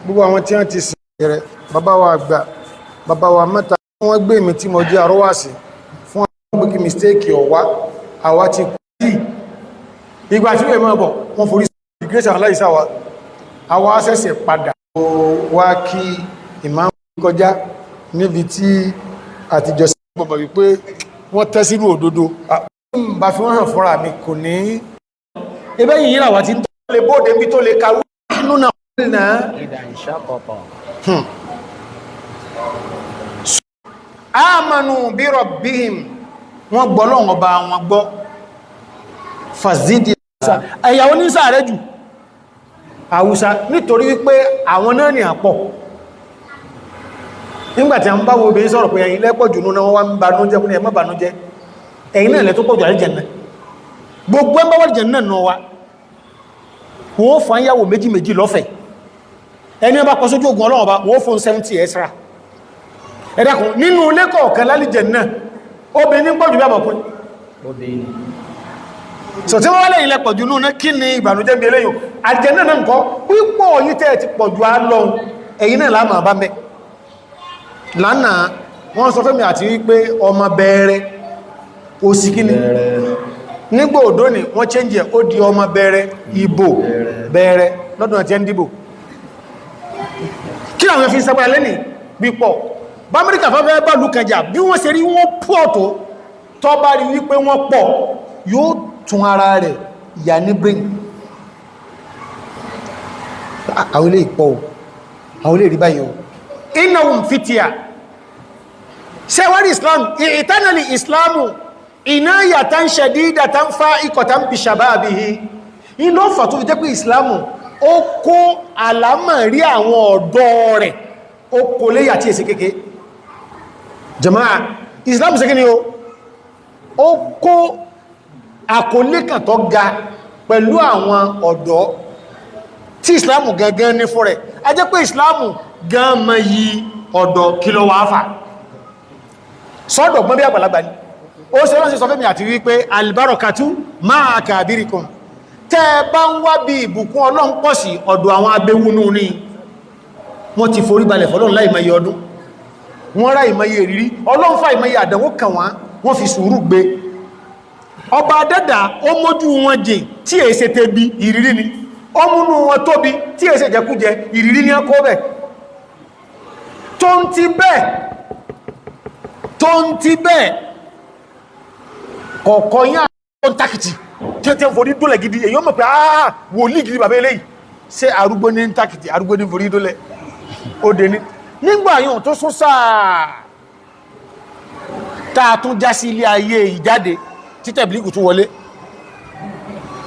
gbogbo àwọn tí wọ́n ti sìn rẹ̀ bàbá wa àgbà bàbá wa mẹ́ta wọ́n gbé mi tí mo jẹ́ arọ́wàsí fún àwọn gbogbo mistake ọ̀wá àwa ti kú sí ìgbà tí wọ́n mọ́ bọ̀ wọ́n forí sí ìgbésẹ̀ aláìsáwà àwa ṣẹ̀ṣẹ̀ padà wá kí ìmáàmù kọjá níbi tí àtijọ́ sí gbogbo wípé wọ́n tẹ́ sínú òdodo bá fi wọ́n hàn fúnra mi kò ní ẹbẹ́ yìí rà wá tí tó lè bóde bí tó lè kàwé nínú náà amanu bí rabbihim wọ́n gbọ́ lọ́wọ́ bá wọn gbọ́ fàzídì ẹ̀yàwó ní sáàrẹ́ jù Haúsá nítorí wípé àwọn náà ní àpọ̀ nígbàtí a ń bá wo obìnrin sọ̀rọ̀ pé ẹ̀yin lẹ́pọ̀ jù náà wọ́n wá ń banújẹ́ fún ẹ̀mọ́ banújẹ́ ẹ̀yin náà lẹ́ tó pọ̀jù àríjẹ̀nà gbogbo ẹgbẹ́ wọ́n jẹ̀nà náà wá wọ́n fún ayáwó méjì méjì lọ́fẹ̀ẹ́ ẹni ọba kọ sójú ogun ọlọ́wọ́ bá wọ́n fún 70 extra ẹ̀dàkùn nínú ilé kọ̀ọ̀kan lálìjẹ̀nà obìnrin pọ̀jù bí àbọ̀kún so tí wọ́n lẹ́yìn lẹ́pọ̀ jù náà kí ni ìbànújẹ́ bí eléyìn àjẹ́nà náà nǹkan pípọ̀ yí tẹ́ ti pọ̀jù á lọ ẹ̀yin náà láàmà bá mẹ́ lánàá wọ́n sọ fẹ́mi àti wípé ọmọ bẹ̀rẹ̀ òsì kíní nígbò òdó ni wọ́n change ó di ọmọ bẹ̀rẹ̀ ìbò bẹ̀rẹ̀ lọ́dún àti ẹndìbò kí àwọn fi sábà lẹ́nì pípọ̀ bá Amẹ́ríkà fẹ́ bá lùkànjà bí wọ́n ṣe rí wọ́n pọ̀ tó tọ́ bá rí wípé wọ́n pọ̀ yóò tún ara rẹ̀ ìyà ní brain àwọn ilé ìpọ̀ àwọn ilé rí báyìí innahum fitya ṣẹwárí islam ìtànàlì islamu inayatan shadidatan fa'iqatan bi shababihi inú ọ̀fà tó fi jẹ́ pé islamu ó kó àlámọ̀rí àwọn ọ̀dọ́ rẹ̀ ó kó léyà tí èsì kéèké jama'a islam ṣe kí ni ó kó àkólékàn tó ga pẹ̀lú àwọn ọ̀dọ́ tí islamu gangan ní fún rẹ̀ a jẹ́ pé islamu gan ma yí ọ̀dọ̀ kí ló wá fà sọ́dọ̀ gbọ́n bí àgbàlagbà ní ó ṣe ránṣẹ́ sọ fẹ́mi àti wípé albarakatu ma'a kabirikum tẹ́ bá ń wá bí ìbùkún Ọlọ́run pọ̀ sí ọ̀dọ̀ àwọn abẹ́wúnú ní wọ́n ti forí balẹ̀ fọ́lọ́run láì mẹ́yẹ ọdún wọ́n rá ìmẹ́yẹ ìrírí Ọlọ́run fà ìmẹ́yẹ àdánwò kàn wọ́n fi sùúrù gbé ọba adẹ́dà ó mójú wọn jìn tí èsè tẹbi ìrírí ni ó múnú wọn tóbi tí èsè jẹkújẹ ìrírí ní ọkọ̀ bẹ̀ tó ń ti bẹ́ẹ̀ kọ̀ọ̀kọ̀ yá tó ń tákìtì tí ó tẹ́ ń forí dólẹ̀ gidi èyí ó mọ̀ pé àà wòlíì gidi bàbá eléyìí ṣe arúgbó ní tákìtì arúgbó ní forí dólẹ̀ ó dé ní nígbà yóò tó sún sáà táà tún já sí ilé ayé ìjáde títẹ̀ bílíkù tún wọlé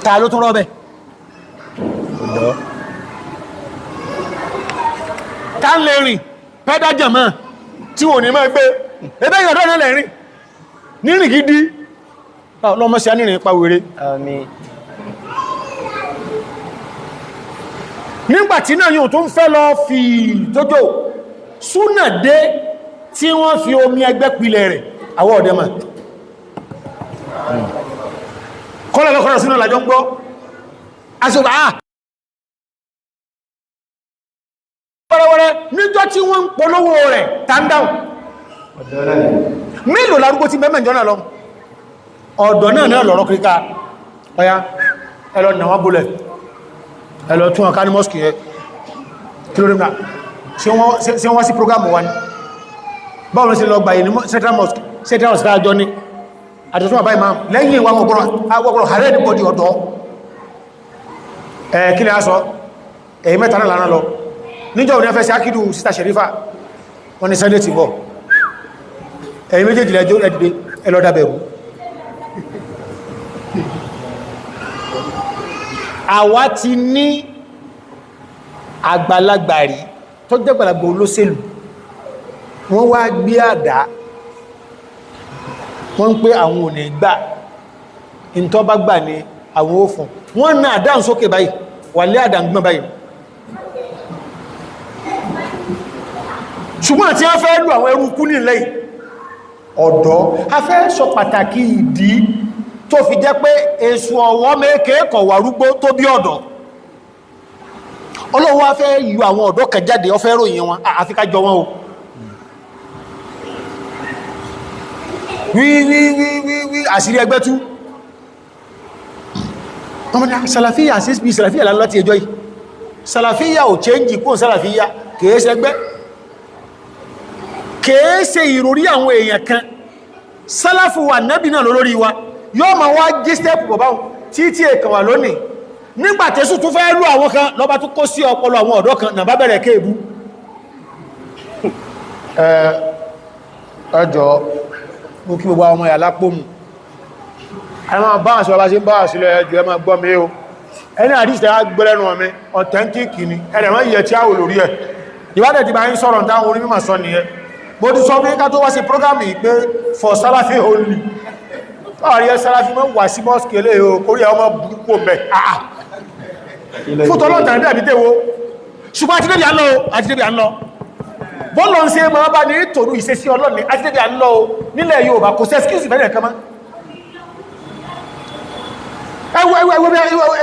táà ló tún rọ́bẹ̀ tá ń lè rìn pẹ́dá jẹ̀mọ́ tí wò ní mọ́ gbé ẹgbẹ́ ìyọ̀dọ́ náà lẹ́rìn nírìn gidi lọ́mọ́ sí anírìn pa wèrè nígbàtí náà yóò tó ń fẹ́ lọ fi tójò súnà dé tí wọ́n fi omi ẹgbẹ́ pilẹ̀ rẹ̀ àwọ̀ ọ̀dẹ́mà kọ́lọ̀lọ́kọ́lọ̀ sínú làjọ ń gbọ́ aṣọ́gbà wẹ́rẹ́wẹ́rẹ́ níjọ́ tí wọ́n ń polówó rẹ̀ tàndáun mélòó lárúgbó tí mẹ́mẹ́ jọ́nà lọ ọ̀dọ̀ náà lọ̀rọ̀ kíríká ọya ẹlọ nàwà bólẹ̀ ẹlọ tún ọ̀ká ní mọ́sùkì ẹ kílódémà ṣe wọ́n sí prógámù wa ní báwọn sí lọ gbà yìí ní central mosque central hospital àjọ ní àjọ̀tún àbá imam lẹ́yìn ìwà ọgbọ̀rọ̀ ààrẹ ìdíkọ̀dí ọ̀dọ́ kí ni a sọ èyí mẹ́ta náà lánàá lọ níjọ́ òní ẹfẹ́ sí akídù síta Sherifa wọ́n ni sunday ti bọ̀ ẹ̀yìn méjèèjì lẹ́jọ́ ẹ̀dìdé ẹlọ́dàbẹ̀rù àwa ti ní àgbàlagbà rí tó jẹ́ àgbàlagbà olóṣèlú wọ́n wá gbé àdá wọ́n ń pé àwọn òní gbà ìntọ́ bá gbà ní àwọn òfin wọ́n náà dáhùn sókè báyìí wà lé àdàgbọ́n báyìí ṣùgbọ́n àti a fẹ́ lù àwọn ẹrù kú nílẹ̀ ọ̀dọ́ a fẹ́ sọ pàtàkì ìdí tó fi jẹ́ pé èṣù ọ̀wọ́ mẹ́kẹ́ kọ̀ wà rúgbó tó bí ọ̀dọ́ Ọlọ́run wá fẹ́ yọ àwọn ọ̀dọ́ kan jáde ó fẹ́ ròyìn wọn àfi ká jọ wọn o wí àṣírí ẹgbẹ́ tú ọmọdé sàlàfíyà sí bí sàlàfíyà lánàá láti ẹjọ́ yìí sàlàfíyà ò chẹ́njì kún sàlàfíyà kèése ẹgbẹ́ kèése ìròrí àwọn èèyàn kan sálàfù wà nábì náà lórí wa yóò ma wá jí stẹ́pù bọ̀bá títí èkàn wà lónìí nígbàtẹ́sù tún fẹ́ lú àwọn kan lọ́bá tún kó sí ọpọlọ àwọn ọ̀dọ́ kan nà bá bẹ̀rẹ̀ kéèbú ẹjọ́ mú kí gbogbo ọmọ ìyàlá pòmù ẹmọ báwọn sọ bá sí báwọn sílẹ̀ ẹjọ́ ẹmọ gbọ́ mi o ẹni àdíṣẹ́ gbẹ́lẹ́nu ọmọ authentic ni ẹ̀rẹ̀ wọ́n yẹ tí a wò lórí ẹ̀ ìwádẹ̀ ti bá ń sọ̀rọ̀ táwọn orí mímọ̀ sọ nìyẹn mo ti sọ pé ká tó wá sí prógámì pé for Salafi only láàrin ẹ Salafi mọ́ wà sí mọ́sùkì ilé o kórí ọmọ burúkú mẹ́ àà fútọ́ lọ́tàn ní àbítẹ́wó ṣùgbọ́n àti débi à ń lọ bọ́ọ̀lọ́ ń ṣe máa bá ní tòrú ìṣesí ọlọ́ni àti débi à ń lọ nílẹ̀ Yorùbá kò sí excuse fẹ́rẹ̀ kan mọ́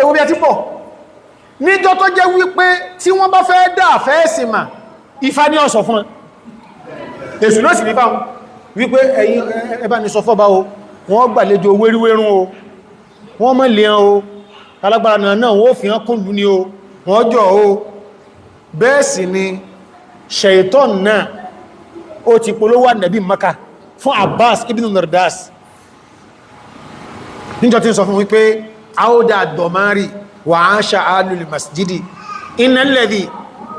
ẹwọ bí a ti pọ̀ níjọ́ tó jẹ́ wípé tí wọ́n bá fẹ́ dá àfẹ́ẹ̀sì mà Ifá ní ọ̀sọ̀ fún èsù náà sì ní báwọn wípé ẹ̀yin ẹbá ní sọ fọ́bá o wọ́n gbàlejò wéríwérún o wọ́n mọ́ lè o alágbára náà wọ́n fi hàn kúndù ní o wọ́n jọ o bẹ́ẹ̀ sì ni Ṣaitan náà ó ti polówó Ànábì Mákà fún Abbas ibn Nardas níjọ́ tí ń sọ fún wípé àódà dọ̀márì wà á ṣàálù masjidi innal ladhi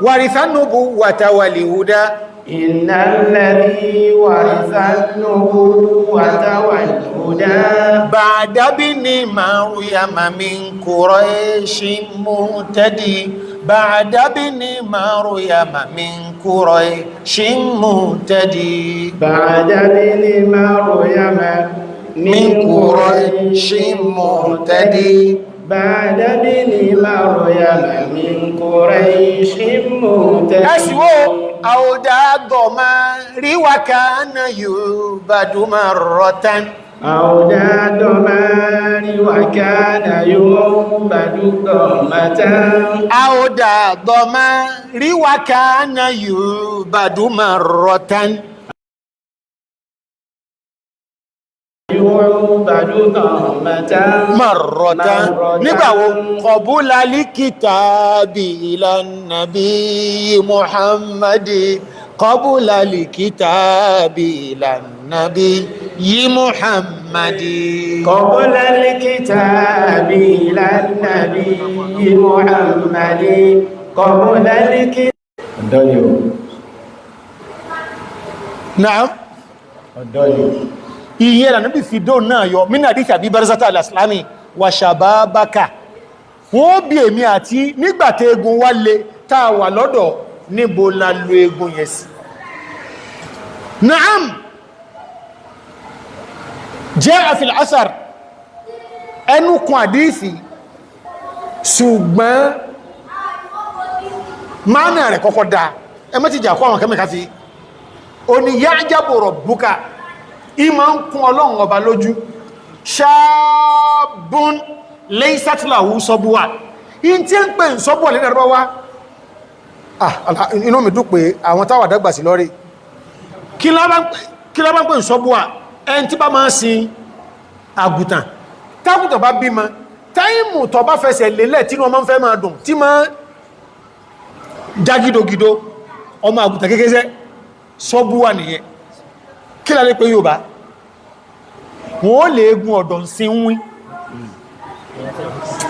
waritha nubuwwata wal huda إن الذي ورث النبوة والهدى بعد ابن مريم من قريش مهتدي بعد ابن مريم من قريش مهتدي بعد ابن مريم من قريش مهتدي بعد ابن مريم من قريش مهتدي أودى ضمار وكان يعبد مرة أودى ضمار وكان يعبد ضمة أودى ضمار وكان يعبد مرة مرة نبعو قبول الكتاب إلى النبي محمد قبول الكتاب إلى النبي محمد قبول الكتاب إلى النبي محمد قبول الكتاب نعم ìyẹ́ ìlànà bí fìdó náà yọ mínà àdíkà bí barzata al-islami wà ṣàbábákà wọ́n bí èmi àti nígbàtí egun wá lè táà wà lọ́dọ̀ níbo la lo egun yẹn sí na'am jẹ́ fil asar ẹnukun àdífì ṣùgbọ́n máa rẹ̀ kọ́kọ́ dáa ẹmọ́ ti jà kọ́ àwọn kẹ́mẹ́ká fi o ni ya'jabu rabbuka ìmọ̀ ń kún ọlọ́run ọba lójú ṣáàbùn lẹ́ìsàtìláwú sọ́búwà in tí ń pè ń sọ́búwà lẹ́nà rọ́bá wá inú mi dùn pé àwọn táwà dàgbà sí lọ́rí kí lá bá ń pè ń sọ́búwà ẹni tí bá máa sin àgùtàn tágùtàn bá bímọ táìmù tọ bá fẹsẹ̀ lélẹ̀ tí wọ́n máa ń fẹ́ máa dùn tí máa já gídogídó ọmọ àgùtàn kékeré sọ́búwà nìyẹn kí lálé pé yóò bá wọ́n lè egun ọ̀dọ̀ sí ń wí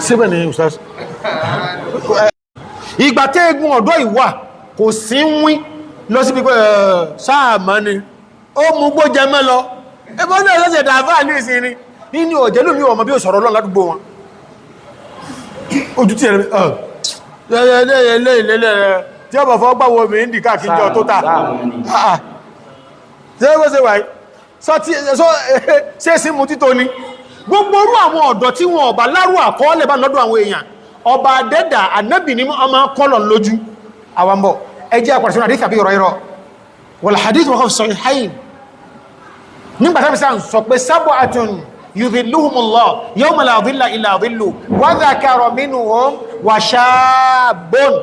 síbẹ̀ ní ustaz ìgbà tí egun ọ̀dọ̀ ìwà kò sí ń wí lọ sí pípẹ́ sáàmà ni ó mú gbó jẹ mẹ́ lọ ẹgbẹ́ ní ọ̀sẹ̀ dàfà ní ìsinmi nínú ọ̀jẹ́lú mi ọmọ bí ó sọ̀rọ̀ lọ́n ládùúgbò wọn ojú tí ẹ̀rẹ́ tí ọmọ fọ́ gbáwọ́ mi ń dì káàkiri tó ta ṣe wáyé ṣe sí mú títò ní gbogbo orú àwọn ọ̀dọ́ tí wọn ọba lárú àkọọ́lẹ̀ bá lọ́dọ̀ àwọn èèyàn ọba dẹ́dà ànábì ní ọmọ kọlọ̀ lójú àwambọ̀ ẹjẹ́ àpàdásíwọ̀n àdíkà bí ọ̀rọ̀ ìrọ̀ wal hadith wọ́n sọ ìháyìn nígbàtàbí sáà sọ pé sab'atun yudhilluhumullah yawma la dhilla illa dhilluhu wa dhakara minhum wa shabun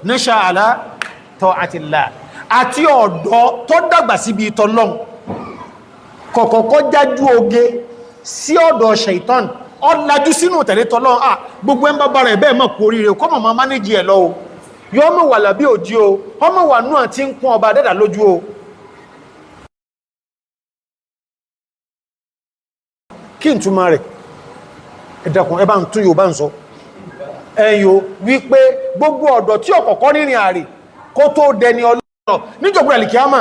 nasha ala ta'atillah àti ọ̀dọ́ tó dàgbà síbi ìtọ́lọ́n kọ̀kọ̀kọ́ jájú oge sí ọ̀dọ̀ ṣaitan ọlájú sínú tẹ̀lé tọ́lọ́n gbogbo ẹmbá bára ẹ̀bẹ́ mọ̀ kú oríire kọ́ mọ̀ mánéjì ẹ̀ lọ o yọ́ mọ̀ wà lábí òjí o ọmọ wà náà tí ń kún ọba dẹ́dà lójú o kí n túnmà rẹ̀ ẹ̀dàkùn ẹbá ń tún yóò bá ń sọ ẹ̀yọ wípé gbogbo ọ̀dọ̀ tí ọ̀kọ̀kọ́ rìnrìn àrè kó tó dẹni ọlọ́rọ̀ níjọ̀gbọ̀n àlìkíámà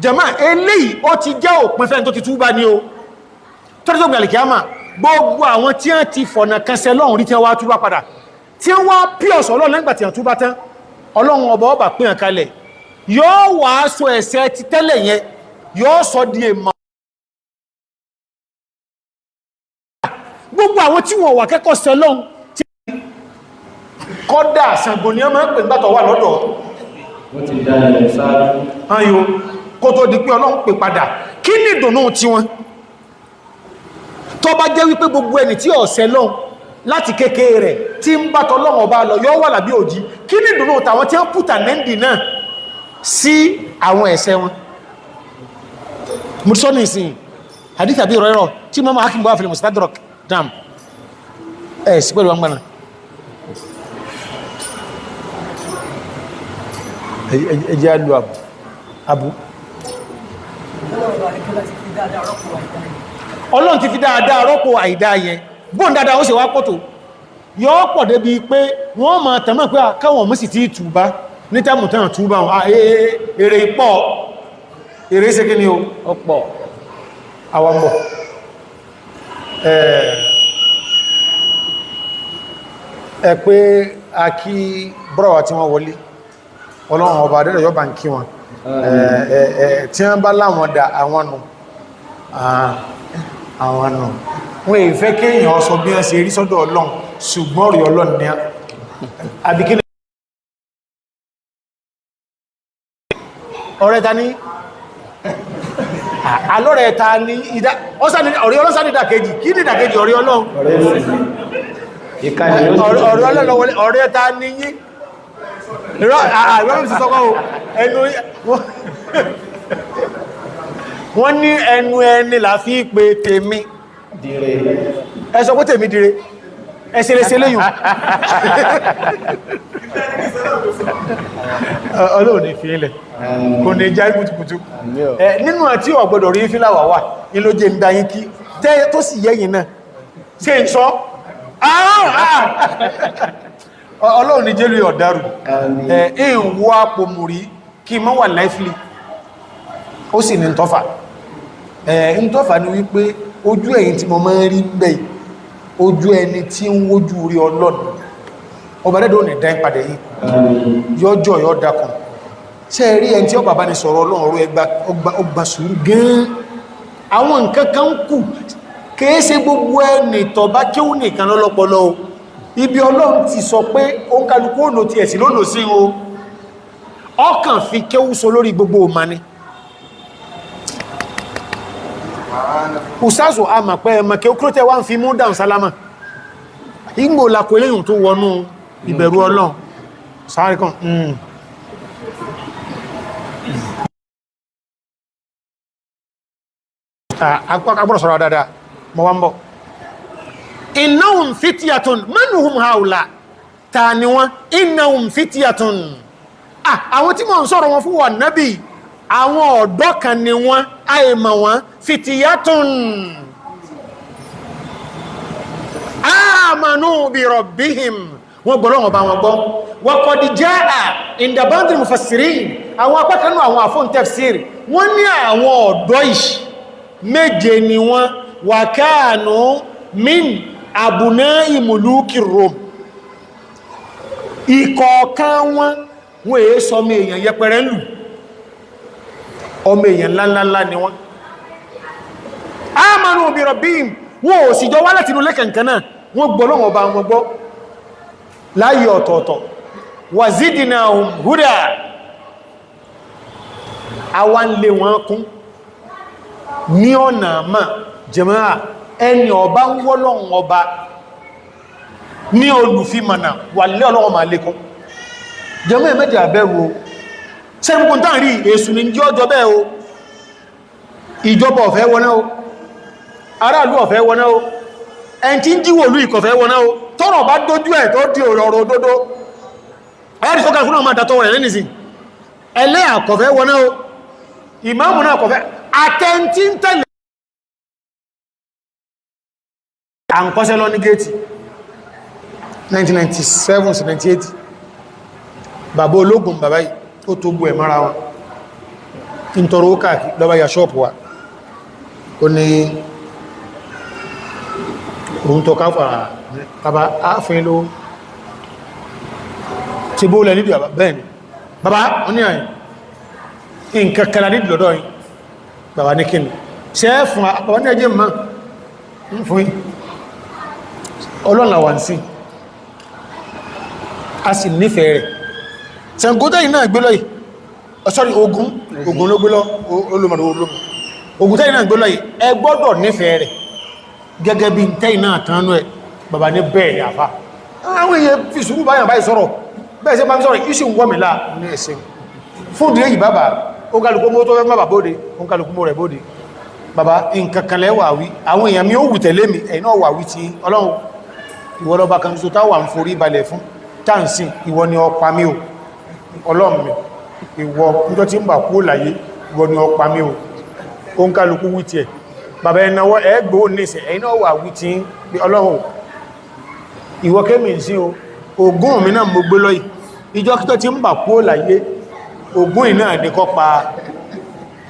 jàmá eléyìí ó ti jẹ́ òpin fẹ́ni tó ti túbá ní o tó ti jọ̀gbọ̀n àlìkíámà gbogbo àwọn tí wọ́n ti fọ̀nà kẹsẹ̀ lọ́run rí tí wọ́n wá túbá padà tí wọ́n wá píọ̀sọ̀ ọlọ́run lẹ́gbà tí wọ́n túbá tán ọlọ́run ọba ọba pín àkalẹ̀ yóò wá sọ ẹ̀ṣẹ̀ ti tẹ́lẹ̀ yẹn yóò sọ di èèmọ̀ gbogbo àwọn tí wọ́n wà kẹ́kọ̀ọ́ sẹ́lọ́run tí kọ́dà Ṣàngó ni ọmọ pè gbátọ̀ wà lọ́dọ̀ wọ́n ti dá ilẹ̀ sáájú ayò kó tó di pé ọlọ́run pè padà kí ní ìdùnnú tí wọ́n tó bá jẹ́ wípé gbogbo ẹni tí ọ̀sẹ̀ lọ́n láti kékeré rẹ̀ tí ń bá tọ́lọ́run ọba lọ yọ́ wà lábí òjì kí ní ìdùnnú tàwọn tí wọ́n pùtà nẹ́ndì náà sí àwọn ẹ̀ṣẹ̀ wọn mùsọ́nì ìsìn hadith àbí ìrọ̀rọ̀ tí mọ́mọ́ hakim bọ́ àfilẹ̀ mustadrak dam ẹ̀ sí pẹ̀lú wọn gbọ́nà ẹjẹ́ àlú àbú ọlọ́run ti fi dáadáa rọ́pò àìdá yẹn bóòn dáadáa ó ṣe wá pọ̀tò yọ́ pọ̀ débi pé wọ́n ma tẹ̀mọ̀ pé káwọn mọ́ sí ti túbá ní tẹ́mù tẹ́mù túbá wọn èrè pọ̀ èrè ṣe kí ni ó pọ̀ àwọ̀mọ̀ ẹ pé a kí brọ́wà tí wọ́n wọlé ọlọ́run ọba adẹ́rẹ̀ yọba ń kí wọn tí wọ́n bá láwọn dá àwọn nù wọ́n èyí fẹ́ kéèyàn ọsọ bí wọ́n ṣe rí sọ́dọ̀ ọlọ́run ṣùgbọ́n rí ọlọ́run ní àbíkí ọ̀rẹ́ ta ní alọ́rẹ̀ ta ní ọ̀rẹ́ ọlọ́sàn ìdàkejì kí ní ìdàkejì ọ̀rẹ́ ọlọ́run ọ̀rẹ́ ta ní yí wọ́n ní ẹnu ẹni là fi pé tèmi ẹ sọ pé tèmi dire ẹsẹ̀lẹsẹ̀ léyìn ọlọ́run ní fi ilẹ̀ kò ní já kùtùkùtù nínú àti ọ̀gbọ̀dọ̀ rí fíláwà wà ní ló jẹ́ ìdáyín kí tẹ́ tó sì yẹ́yìn náà ṣe ń sọ ọlọ́run ní jẹ́lú ọ̀dárù ìwọ àpòmùrí kí mọ́ wà láìfìlì ó sì ní tọ́fà ní wípé ojú ẹ̀yìn tí mo máa ń rí bẹ́ẹ̀ ojú ẹni tí ń wójú rí ọlọ́run ọba dẹ́dọ̀ ní dá ìpàdé yìí yọjọ́ yọ dákan ṣe rí ẹni tí ó bàbá ní sọ̀rọ̀ ọlọ́run ọgbà sùúrù gan àwọn nǹkan kan kù kìí ṣe gbogbo ẹni tọ̀bá kéwù nìkan lọ́lọ́pọlọ ibi ọlọ́run ti sọ pé ó ń kálukú ònà ti ẹ̀sì lónà sí o ọkàn fi kéwù so lórí gbogbo òmani Ustazu a mà pẹ́ ẹmọ̀kẹ́ ókúrótẹ́ wá ń fi mú dáun sálámà ìgbò làkò eléyìn tó wọnú ìbẹ̀rù ọlọ́run sáré kan agbọ́rọ̀ sọ̀rọ̀ dáadáa mọ́ wá ń bọ̀ innahum fityatun man hum haula ta ni wọ́n innahum fityatun àwọn tí mọ̀ ń sọ̀rọ̀ wọn fún wa nábì àwọn ọ̀dọ́ kan ni wọ́n àìmọ̀ wọn fìtìyàtùn amanu bi rabbihim wọ́n gbọ́rọ̀ wọn bá wọn gbọ́ wa qad jaa inda ba'd al-mufassirin àwọn apákanú àwọn àfọ́n tafsir wọ́n ní àwọn ọ̀dọ́ ìṣ méje ni wọ́n wa kanu min abuna'i muluki Rum ìkọ̀ọ̀kan wọn wọ́n èé sọ mẹ́ èèyàn yẹpẹrẹ lù ọmọ èèyàn ńláńlá ni wọ́n amanu bi rabbihim wọ́n ò sì jọ wá láti inú lẹ́kẹ̀ǹkan náà wọ́n gbọ́ lọ́wọ́ bá wọn gbọ́ láyé ọ̀tọ̀ọ̀tọ̀ wa zidnahum huda àwa ń lé wọn kún ní ọ̀nà àmà jàmáà ẹni ọba ń wọ́lọ́wọ́ ọba ní olùfimọ̀nà wà lé ọlọ́wọ́ máa lékún jẹmọ́ ẹ̀mẹ́jì àbẹ́wò sẹ́gbùn tán rí èsù ní jí ọjọ́ bẹ́ẹ̀ o ìjọba ọ̀fẹ́ wọná o aráàlú ọ̀fẹ́ wọná o ẹn tí ń jíwò olú ìkọ̀fẹ́ wọná o tọ́rọ̀ bá dójú ẹ̀ tó di ọ̀rọ̀ òdodo ẹ̀rì fọ́kà fún ọmọ àdàtọ̀ rẹ̀ lẹ́nìsì ẹlẹ́ àkọ̀fẹ́ wọná o ìmáàmù náà kọ̀fẹ́ àtẹ́ntí ń tẹ̀lé à ń kọ́sẹ́ lọ ní géètì 1997 sí 98 bàbá ológun bàbá yìí ó tó gbọ́ ẹ̀ mara wọn ń tọrọ ó káàkiri lọ́bá ya ṣọ́ọ̀pù wa ó ní òun tó káfà bàbá áfin ló ti bó lẹ nídìí bàbá bẹ́ẹ̀ni bàbá wọ́n ní àyìn nǹkan kẹla nídìí lọ́dọ̀ yìí bàbá ní kíni ṣe é fún bàbá ní ẹjẹ́ mọ́ ń fún yí ọlọ́nà wà ń sí a sì nífẹ̀ẹ́ rẹ̀ ṣẹ̀ngótẹ́ yìí náà gbé lọ yìí sorry ogun ló gbé lọ olómọdé ogun tẹ́yìn náà gbé lọ yìí ẹ gbọ́dọ̀ nífẹ̀ẹ́ rẹ̀ gẹ́gẹ́ bí tẹ́yìn náà tánú ẹ̀ bàbá ní bẹ́ẹ̀ ni àfá àwọn èèyàn fi sùúrù báyàn báyìí sọ̀rọ̀ bẹ́ẹ̀ sí bá ń sọ̀rọ̀ iṣu ń wọ́mìlá ní ẹ̀sìn fún ìdílé yìí bàbá ó kálukú mọ́ tó fẹ́ bàbá bóde ó kálukú mọ́ rẹ̀ bóde bàbá nǹkankanlẹ̀ wà wí àwọn èèyàn mi ó wù tẹ̀lé mi ẹ̀yìn náà wà wí ti ọlọ́run ìwọ lọba kan tó táwà ń forí balẹ̀ fún táǹsìn ìwọ ni ọpa mi o ọlọ́run mi ìwọ níjọ́ tí ń bà kú láyé ìwọ ni ọpa mi o ó ń kálukú wí ti ẹ̀ bàbá ẹ̀nàwọ́ ẹgbò nìsẹ̀ ẹ̀yìn náà wà wí ti ọlọ́run ìwọ kémì sí o ogún mi náà mo gbé lọ́yìí ìjọ́ kítọ́ tí ń bà kú láyé ogún ìná ẹ̀dẹ́kọ́ pa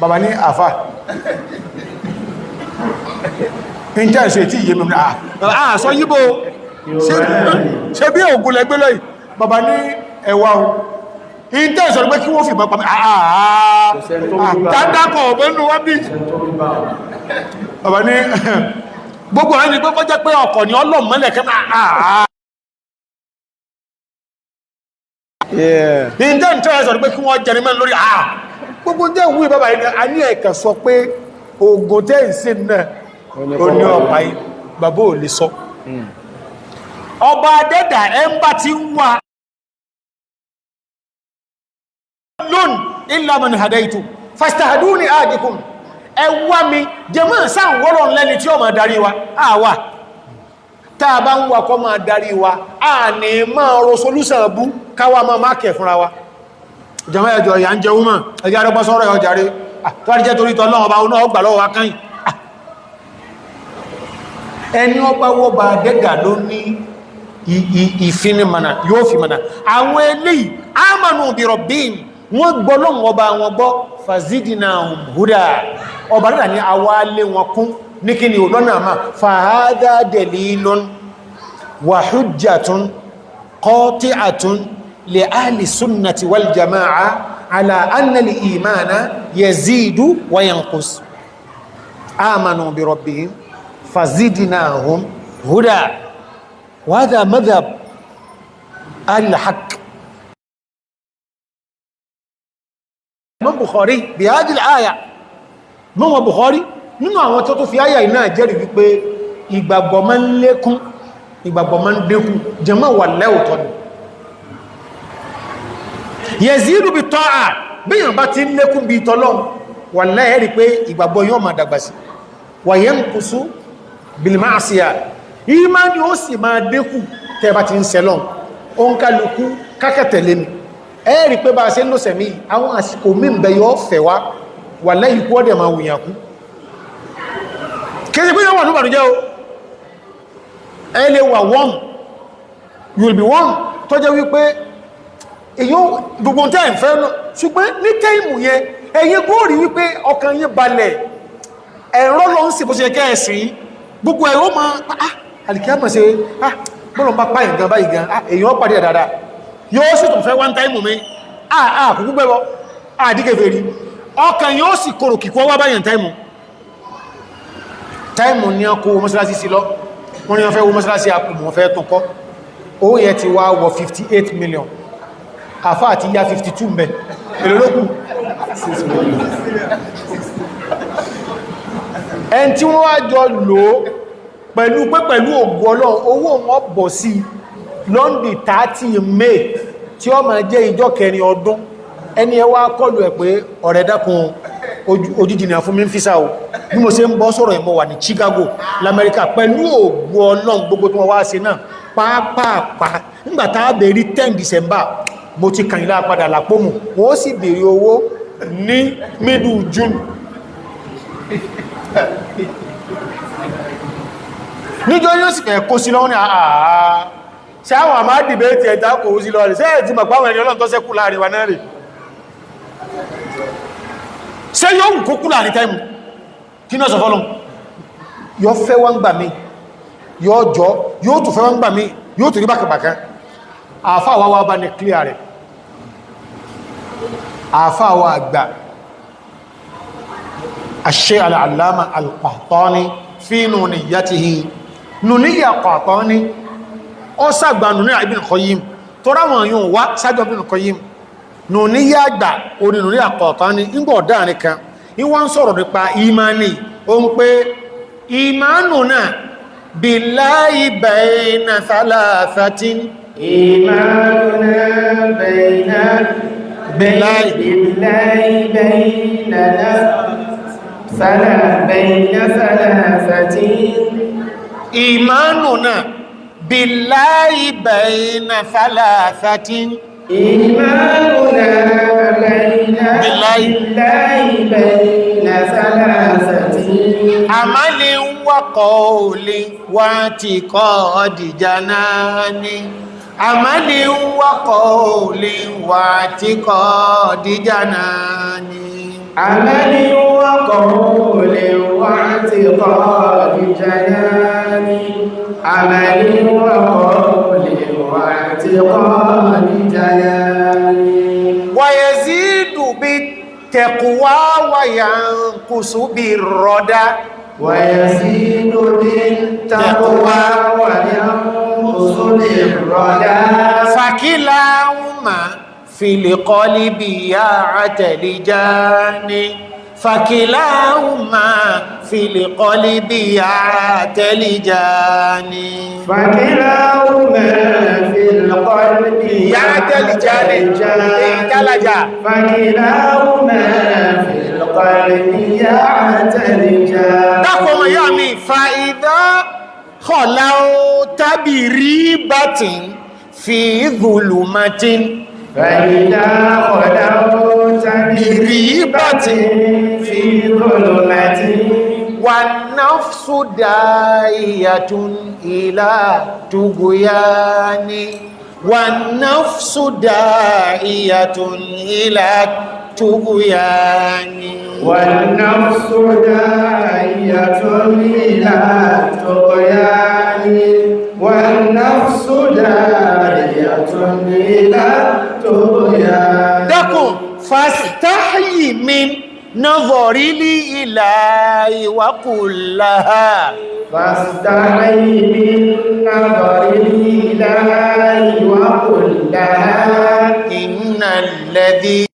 bàbá ní àfà ìjẹ́ tí iye mẹ́rin àṣọ yíbò ṣe bí ògùn lẹ́gbẹ́ lọ́yìí bàbá ní ẹwà o ìjẹ́ ìṣọ̀rọ̀ pé kí wọ́n fi bá pàmí àtàdákọ̀ ọ̀bẹ́nu wá bí bàbá ní gbogbo ẹni gbogbo jẹ́ pé ọkọ̀ ni ọlọ́mọlẹ̀ kẹ́ ìjẹ́ ìṣọ̀rọ̀ pé kí wọ́n jẹ́ mẹ́rin lórí gbogbo jẹ́ ìwú bàbá a ní ẹ̀kà sọ pé ògùn tẹ́ ìsìn náà ó ní ọ̀pá yìí bàbá ò lè sọ ọba adẹ́dà ẹmbà tí ń wà lón illa man hadaitu fastahaduni ahdikum ẹwà mi jẹmọ́ sáàwọ́rọ̀ lẹ́ni tí ó máa darí wa àwà tàà bá ń wà kọ́ máa darí wa a ní máa ro solúsàn bú káwà máa kẹ̀ fúnra wa jẹmọ́ ẹjọ́ ìyà ń jẹun mọ́ ẹjọ́ arẹ́gbọ́sọ́rọ̀ ẹjọ́ jàre tó wá jẹ́ torí tọ́lọ́ ọba ọ̀nà ọgbà lọ́wọ́ akáyìn ẹni ọba wọ́ba dẹ́gà ló ní ìfinimọ̀nà yóò fi mọ̀nà àwọn eléyìí amanu bi rabbihim wọ́n gbọ́lọ́n ọba wọn gbọ́ fazidnahum huda ọba rẹ̀ ní awálé wọn kún ní kí ni olónà àmà fahadha dalilun wa hujjatun qati'atun li ahli sunnati wal jama'a ala anna al-imana yazidu wa yanqus amanu bi rabbihim فزدناهم هدى وهذا مذهب أهل الحق من بخاري بهذه الآية من بخاري nínú àwọn tó fi àyà iná jẹ́rìí wípé ìgbàgbọ́ máa ń lékún ìgbàgbọ́ máa ń dínkù jẹmọ́ wà lẹ́òtọ́ ni yazidu bi ta'a bíyàn bá ti ń lékún bí tọ́lọ́n wà lẹ́ẹ̀rí pé ìgbàgbọ́ yóò máa dàgbà sí wa yanqusu bilmaasiya ìmáni ó sì máa dínkù tẹba ti ń sẹlọ́n o ń kálukú kákẹtẹ̀lé mi ẹ́rì pé bá a ṣe ń lò sẹ̀mí àwọn àsìkò mímbẹ̀ yóò fẹ̀ wá wà lẹ́yìn kú ọdẹ̀ máa wùyànkú kìí pé yóò wà nígbàtí jẹ́ o ẹ lè wà wọ́n you will be one tó jẹ́ wípé èyí gbogbo tẹ́ ìfẹ́ náà ṣùgbọ́n ní tẹ́ìmù yẹn ẹ̀yin góòrí wípé ọkàn yín balẹ̀ ẹ̀rọ lọ ń sì bó ṣe kẹ́ ẹ̀sìn gbogbo ẹ̀rọ ma alìkíyàmọ̀ sí bọ́lọ̀ bá páyìn gan báyìí gan èyàn pàdé ẹ̀dàdà yóò sì tún fẹ́ one time mi kùkú gbẹ́bọ́ àdíkẹfẹ́ rí ọkàn yóò sì kòrò kíkọ́ wá báyìn táìmù ní ọkọ̀ mọ́sálásí sí lọ wọ́n ni wọ́n fẹ́ wọ́n mọ́sálásí àpùmù wọ́n fẹ́ tún kọ́ owó yẹ ti wá wọ 58 million àfá àti yá 52 mẹ́ èlòlókù 6 million ẹn tí wọ́n wá jọ lò pẹ̀lú ògùn Ọlọ́run owó wọn bọ̀ sí lọ́ndì 30 May tí ó máa jẹ́ ìjọ kẹrin ọdún ẹni ẹ wá kọlù ẹ̀ pé ọ̀rẹ́ dákun ojújìnà fún mi ń físà o bí mo ṣe ń bọ́ sọ̀rọ̀ ẹ̀mọ́ wà ní Chicago l'Amẹ́ríkà pẹ̀lú ògbó Ọlọ́run gbogbo tí wọ́n wá sí náà pàápàá nígbàtà bèèrè 10 December mo ti kàn ilá padà l'APOMU wọ́n sì bèèrè owó ní middle June níjọ́ yóò sì fẹ́ kó sí lọ́wọ́ ní àà ṣe àwọn àmá dìbẹ̀ tí ẹ̀ta kò sí lọ́rẹ̀ sẹ́ẹ̀ tí mọ̀ pàwọn ẹni Ọlọ́run tó sẹ́kù láàrin wa náà rẹ̀ ṣe yóò ń kókù láàrin táìmù kí náà sọ fọ́lọ́n yóò fẹ́ wọ́n gbà mí yóò jọ yóò tó fẹ́ wọ́n gbà mí yóò tó rí bákàbàkà àfáà wá bá ní clear rẹ̀ àfáà wá àgbà Ash-Shaykh al-Allama al-Qahtani fi nuniyatihi nuniyya Qahtani ó sàgbà nuniyya Ibn Qayyim tó ráwọn yóò wá sájọ́ Ibn Qayyim nuniyya àgbà orí nuniyya Qahtani nígbọ̀ dáàrin kan ìwọ́n ń sọ̀rọ̀ nípa ìmánì ó ń pé ìmánù náà billahi bayna thalathatin إيماننا billahi بين ثلاثة إيماننا بالله بين ثلاثة إيماننا بالله بين ثلاثة عمل وقول واعتقاد جنان عمل وقول واعتقاد جنان عمل وقول واعتقاد جنان عمل وقول واعتقاد جنان ويزيد بالتقوى وينقص بالردى ويزيد بالتقوى وينقص بالردى فكلاهما في القلب يعتلجان فكلاهما في القلب يعتلجان فكلاهما في القلب يعتلجان فكلاهما في القلب يعتلجان دقوا يامي فإذا خلوت بريبة في ظلمة فإذا خلوت بريبة في ظلمة والنفس داعية إلى طغيان والنفس داعية إلى طغيان والنفس داعية إلى طغيان والنفس داعية إلى طغيان دكم فاستحي من نظر الإله وقل لها فاستحي من نظر الإله وقل لها إن الذي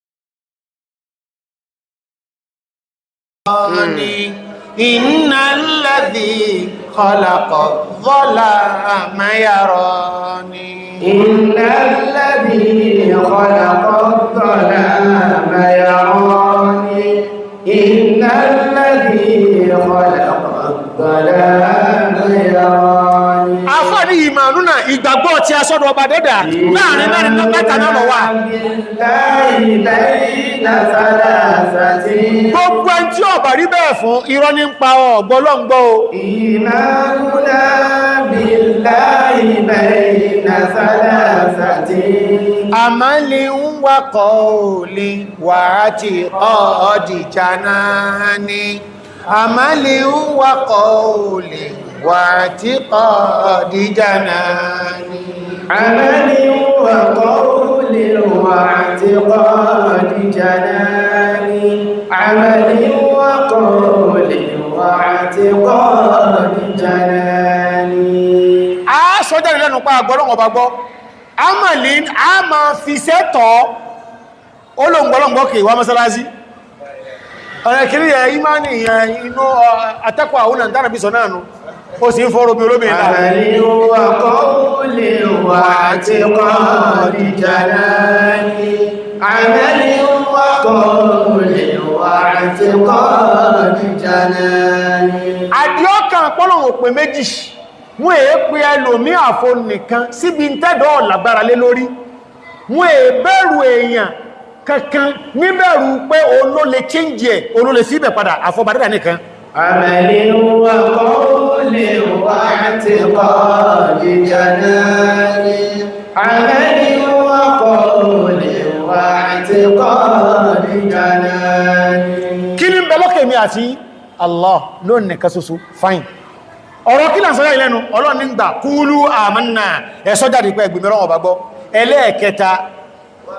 إن الذي خلق الظلام يراني إن الذي خلق الظلام يراني إن الذي خلق الظلام يراني àfáàní ìmọ̀nú náà ìgbàgbọ́ tí a sọ́dọ̀ ọba dẹ́dà láàrin mẹ́rin mẹ́ta náà lọ wà gbogbo ẹni tí ọba rí bẹ́ẹ̀ fún irọ́ ní ń pa ọ̀gbọ́lọ́ngbọ́ o إيماننا بالله بين ثلاثة عمل وقول واعتقاد جنان عمل وقول واعتقاد جنان عمل وقول واعتقاد جنان عمل وقول واعتقاد جنان a sọ́jọ́ ìlẹ́nu pa àgbọ́lọ́wọ́ bá gbọ́ a mọ̀ lè a máa fi sẹ́tọ̀ olóngbọ́lọ́gbọ́ kì wá mọ́sálásí ọ̀rẹ́ kìrí ẹ̀ ìmáni inú àtẹ́kọ̀ àwọn ọ̀nà tánàbí sọ náà nù ó sì ń fọ́rọ̀ bí olóbìnrin náà. عمل وقول واعتقاد جنان عمل وقول واعتقاد جنان. àdíọ́kàn pọ́lọ̀wọ̀ pé méjì wọ́n èé pé ẹlòmí àfo nìkan síbi ń tẹ́dọ̀ lágbára lé lórí wọ́n èé bẹ̀rù èèyàn kankan níbẹ̀rù pé olólè change ẹ̀ olólè síbẹ̀ padà àfọbàdẹ́dà nìkan. عمل وقول واعتقاد جنان عمل وقول واعتقاد جنان. kí ní bẹ lọ́kẹ̀ mi àti Allah ló nìkan ṣoṣo fine ọ̀rọ̀ kí láǹsọ́ yà ìlẹ́nu Ọlọ́run ní gbà kúlú àmánà ẹ̀sọ́ jáde pẹ́ ẹgbẹ̀mí ọ̀rọ̀ ọ̀bá gbọ́ ẹlẹ́ẹ̀kẹta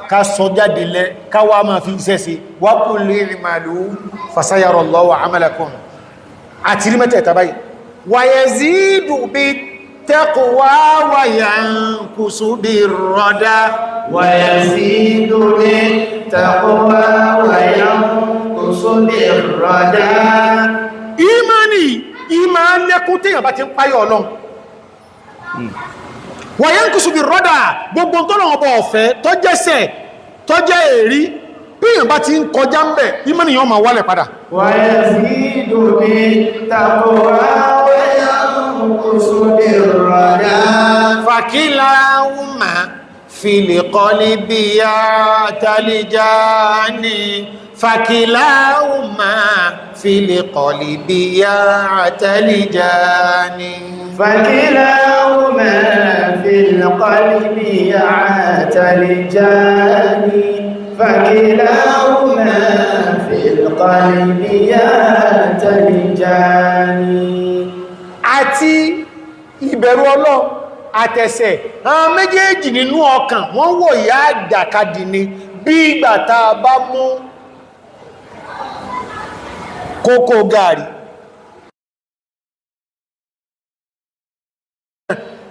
ká sọ jáde lẹ káwà máa fi iṣẹ́ sí wa qul i'malu fasayarallahu 'amalakum àti rí mẹ́tẹ̀ẹ̀ta báyìí wa yazidu bit-taqwa wa yanqusu bir-rada wa yazidu bit-taqwa wa yanqusu bir-rada. ìmá lẹ́kún tí yàn bá ti ń páyọ̀ Ọlọ́run wa yanqusu bir-rada gbogbo tọ́lọ̀wọ̀ bọ̀ ọ̀fẹ́ tọ́jẹ́sẹ̀ tọ́jẹ́ èrí bí yàn bá ti ń kọjá ń bẹ̀ ìmá nìyàn máa wálẹ̀ padà. wa yazidu bit-taqwa wa yanqusu bir-rada. fakilahuma fil qalbi ya'talijani fakilahuma fil qalbi ya'talijani fakilahuma fil qalbi ya'talijani fakilahuma fil qalbi ya'talijani. àti ìbẹ̀rù Ọlọ́run àtẹ̀sẹ̀ àwọn méjèèjì nínú ọkàn wọ́n wò ìyá àjàkadì ni bí ìgbà tá a bá mú kókó gààrí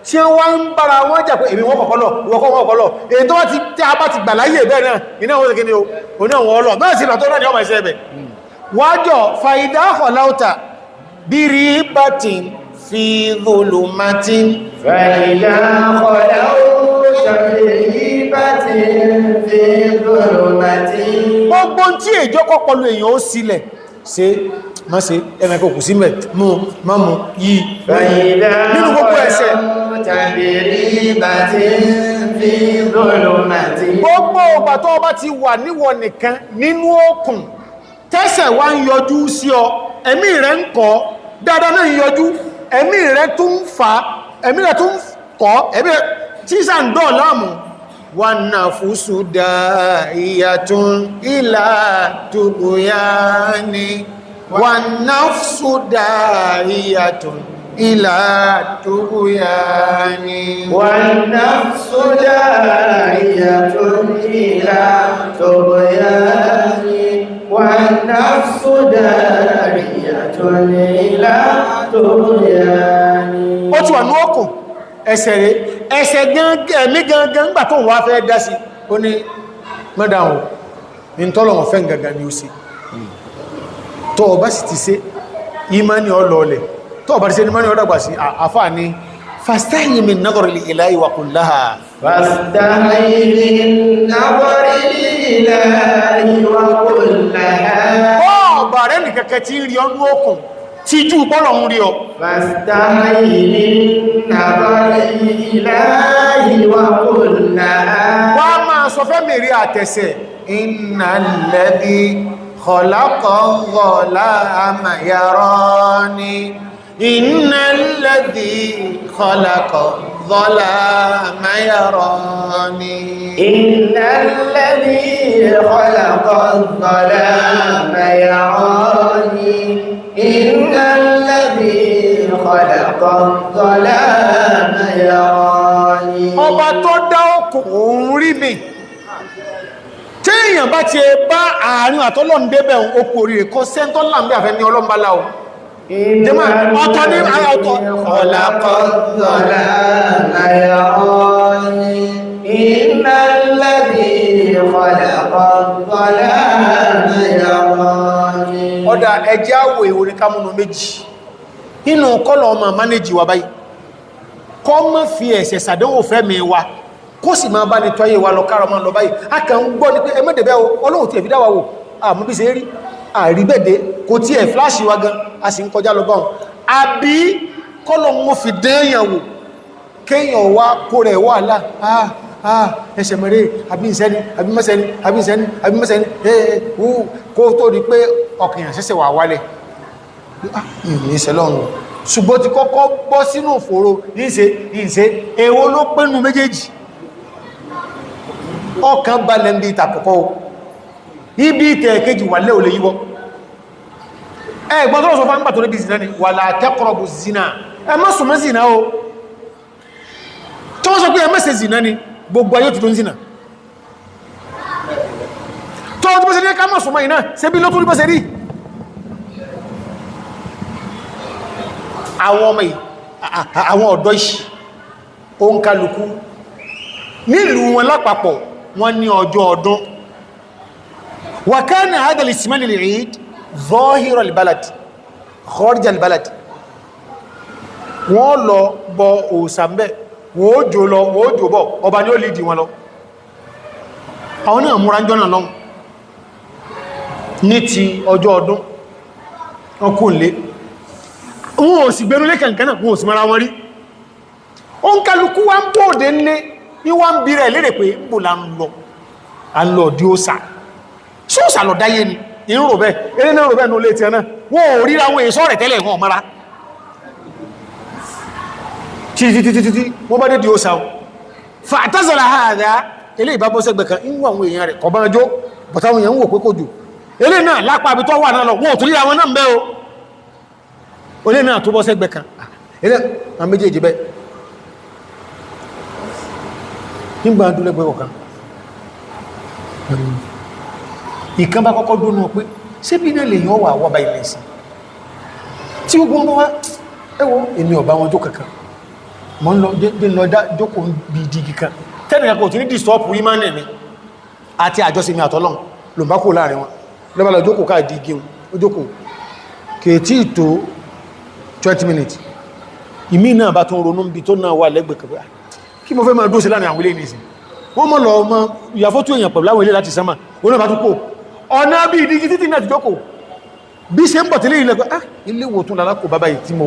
tí wọ́n ń bára wọ́n jà pé èmi wọ́n kọ̀kọ́lọ̀ ìwọ̀kọ́ wọ́n kọ̀kọ́lọ̀ èyí tó wá ti tí a bá ti gbà láyé ẹ̀bẹ̀ náà iná wọ́n tẹ́kẹ́ ni o ní àwọn ọlọ́ náà sí ìlàtọ́ náà ni ọmọ ìṣẹ́ ẹ̀bẹ̀ wájọ̀ fàídá ọ̀láúta bí rí bàtín fi dhulumatin fàídá ọ̀láúta bí rí bàtín fi dhulumatin. gbogbo tí èjọ kọ́pọ̀lú èèyàn ó sílẹ̀ ṣe má ṣe ẹmẹ́kọ̀ kù sí mẹ́ mú má mú yìí nínú gbogbo ẹ̀ṣẹ̀ gbogbo ọgbà tó bá ti wà níwọ nìkan nínú òkun tẹ́ṣẹ̀ wá ń yọjú sí ọ ẹ̀mí rẹ̀ ń kọ́ dáadáa náà ń yọjú ẹ̀mí rẹ̀ tún ń fa ẹ̀mí rẹ̀ tún ń kọ́ ẹ̀mí rẹ̀ tí sàndọ̀ láàmù والنفس داعية إلى طغيان والنفس داعية إلى طغيان والنفس داعية إلى طغيان والنفس داعية إلى طغيان. ó ti wà ní ọkùn ẹsẹ̀ rẹ̀ ẹsẹ̀ ẹ̀mí gangan gbà tó wà fẹ́ dá sí ó ní mọ́dáhùn ní tọ́lọ̀wọ̀n fẹ́ gangan ni ó sí tó ọba sì ti ṣe ìmáni ọlọ́ọ̀lẹ̀ tó ọba ti ṣe ìmáni ọdọ́gbà sí àfáà ní fastahi min nadhari ilahi wa qul laha fastahi min nadhari ilahi wa qul laha ọba rẹ̀ nìkẹ́kẹ́ tí ń rí ọdún okùn tí jú pọ́lọ̀ ń rí ọ. Fastahi min nadhari ilahi wa qul laha. Wá máa sọ fẹ́ mèrè àtẹ̀sẹ̀. Innal ladhi khalaqa dhalama yarani. Innal ladhi khalaqa dhalama yarani. Innal ladhi khalaqa dhalama yarani. Innal ladhi khalaqa dhalama yarani. Ọba tó dá òkùnkùn rí mi. Tí èèyàn bá ti bá àárín àtọ́lọ́n débẹ̀ okù oríire kọ́ sẹ́ntọ́ láàmì àfẹ́ ní ọlọ́mbálá o. Jẹ́mà ọ̀tọ̀ ní àyàtọ̀. Khalaqa dhalama yarani. Innal ladhi khalaqa dhalama yarani. Ọ̀dà ẹjẹ́ àwò èwo ní kámúnú méjì inú kọ́lọ̀ ọmọ mánéjì wa báyìí kọ́ mọ́ fi ẹ̀sẹ̀ sàdánwò fẹ́ mi wa kó sì máa bá ní tọ́yé wa lọ kárọ máa lọ báyìí a kàn ń gbọ́ ní pé ẹmọ́dẹ̀bẹ́ ọlọ́run tí ẹ̀fídáwà wò àmú bí ṣe rí àríbẹ̀dẹ̀ kò tí ẹ̀ fláṣì wa gan a sì ń kọjá lọ báhùn àbí kọ́lọ̀ mọ́ fi dẹ́yàn wò kéèyàn wá kó rẹ̀ wà láà ẹsẹ̀ mẹ́rẹ́ àbí ìsẹ́ni àbí mẹ́sẹ̀ni àbí ìsẹ́ni àbí mẹ́sẹ̀ni kó tó di pé ọkìyàn sẹ́sẹ̀ wà wálẹ̀ ní ìṣẹ́lọ́run ṣùgbọ́n ti kọ́kọ́ bọ́ sínú òfòrò ìṣe èwo ló pẹ́nu méjèèjì ọkàn balẹ̀ ń bí ìtàkọ́kọ́ ibi ìtẹ̀ kejì wà lẹ́ olè yíwọ́ ẹgbọ́n tó lọ́sọ fáńgbà tó rí bí zina ni wà látẹ́kọ̀rọ̀bù zina ẹ má súnmọ́ zina o tó sọ pé ẹ má ṣe zina ni gbogbo ayé tuntun zina tó ọdún bó ṣe ní ká má súnmọ́ iná ṣe bí lótú bó ṣe rí àwọn ọmọ yìí àwọn ọ̀dọ́ ìṣì ó ń kálukú nílùú wọn lápapọ̀ wọ́n ní ọjọ́ ọdún wa kana hadha al-isman al-eid zahir al-balad kharij al-balad wọ́n lọ bọ òsàmbẹ̀ wọ́n ó jò lọ wọ́n ó jò bọ̀ ọba ní ó lè dì wọn lọ àwọn náà múra ń jọ́nà lọ́wọ́ ní ti ọjọ́ ọdún wọn kò lé wọn ò sì gbẹ̀rún lé kẹ̀kẹ́ wọn ò sì mara wọn rí o ń kálukú wá ń bóòdé nílé ní wá ń bí rẹ̀ lérè pé ń bò la ń lọ dí ó sà sí ó sà lọ dáyé ni ìrò bẹ́ẹ̀ eré náà rò bẹ́ẹ̀ ní olé ti ẹ̀nà wọn ò ríra wọn èso rẹ̀ tẹ́lẹ̀ wọn mara títí wọ́n bá dé dí ó sà fa àtàzàlà àdá ilé ìbábọ́sẹ̀gbẹ̀ kan ń wọ àwọn èèyàn rẹ̀ kọ̀bọ́n ọjọ́ bọ̀táwọn èèyàn ń wò pé kò jù ilé náà lápá àbí tó wà náà lọ wọn ò tún ríra wọn náà ń bẹ́ o olé náà tó bọ́ sẹ́gbẹ̀ kan ilé àwọn méjèèjì bẹ́ nígbà dúlẹ́gbẹ̀ ọ̀kan ìkan bá kọ́kọ́ dúnú pé ṣé bí náà lè yàn wà wọ́bá ilẹ̀ ìsìn tí ó gbọ́n wá ẹwọ́ èmi ọ̀bá wọn jó kankan mọ́ ń lọ jókòó bí dígí kan tẹ́nìyàn kò tí ní dìstọ́pù ìmánì mi àti àjọsí mi àtọ́lọ́n ló bá kó láàrin wọn lọ́bá lọ jókòó káà dígí ó jókòó kèétí ìtò 20 minutes ìmí náà bá tún ronú bí tó náà wà lẹ́gbẹ̀ẹ́ kẹfẹ́ kí mo fẹ́ máa dúóṣe láàrin àwọn ilé ìsìn wọ́n mọ́ lọ ọmọ ìyàfótó èèyàn pẹ̀lú àwọn ilé láti sánmà oní ọba tó kò ọ̀nà bí ìdíjí títí náà ti jókòó bí ṣe ń bọ̀ tílé ilẹ̀ ilé wo tún lálákò bàbá yìí tí mo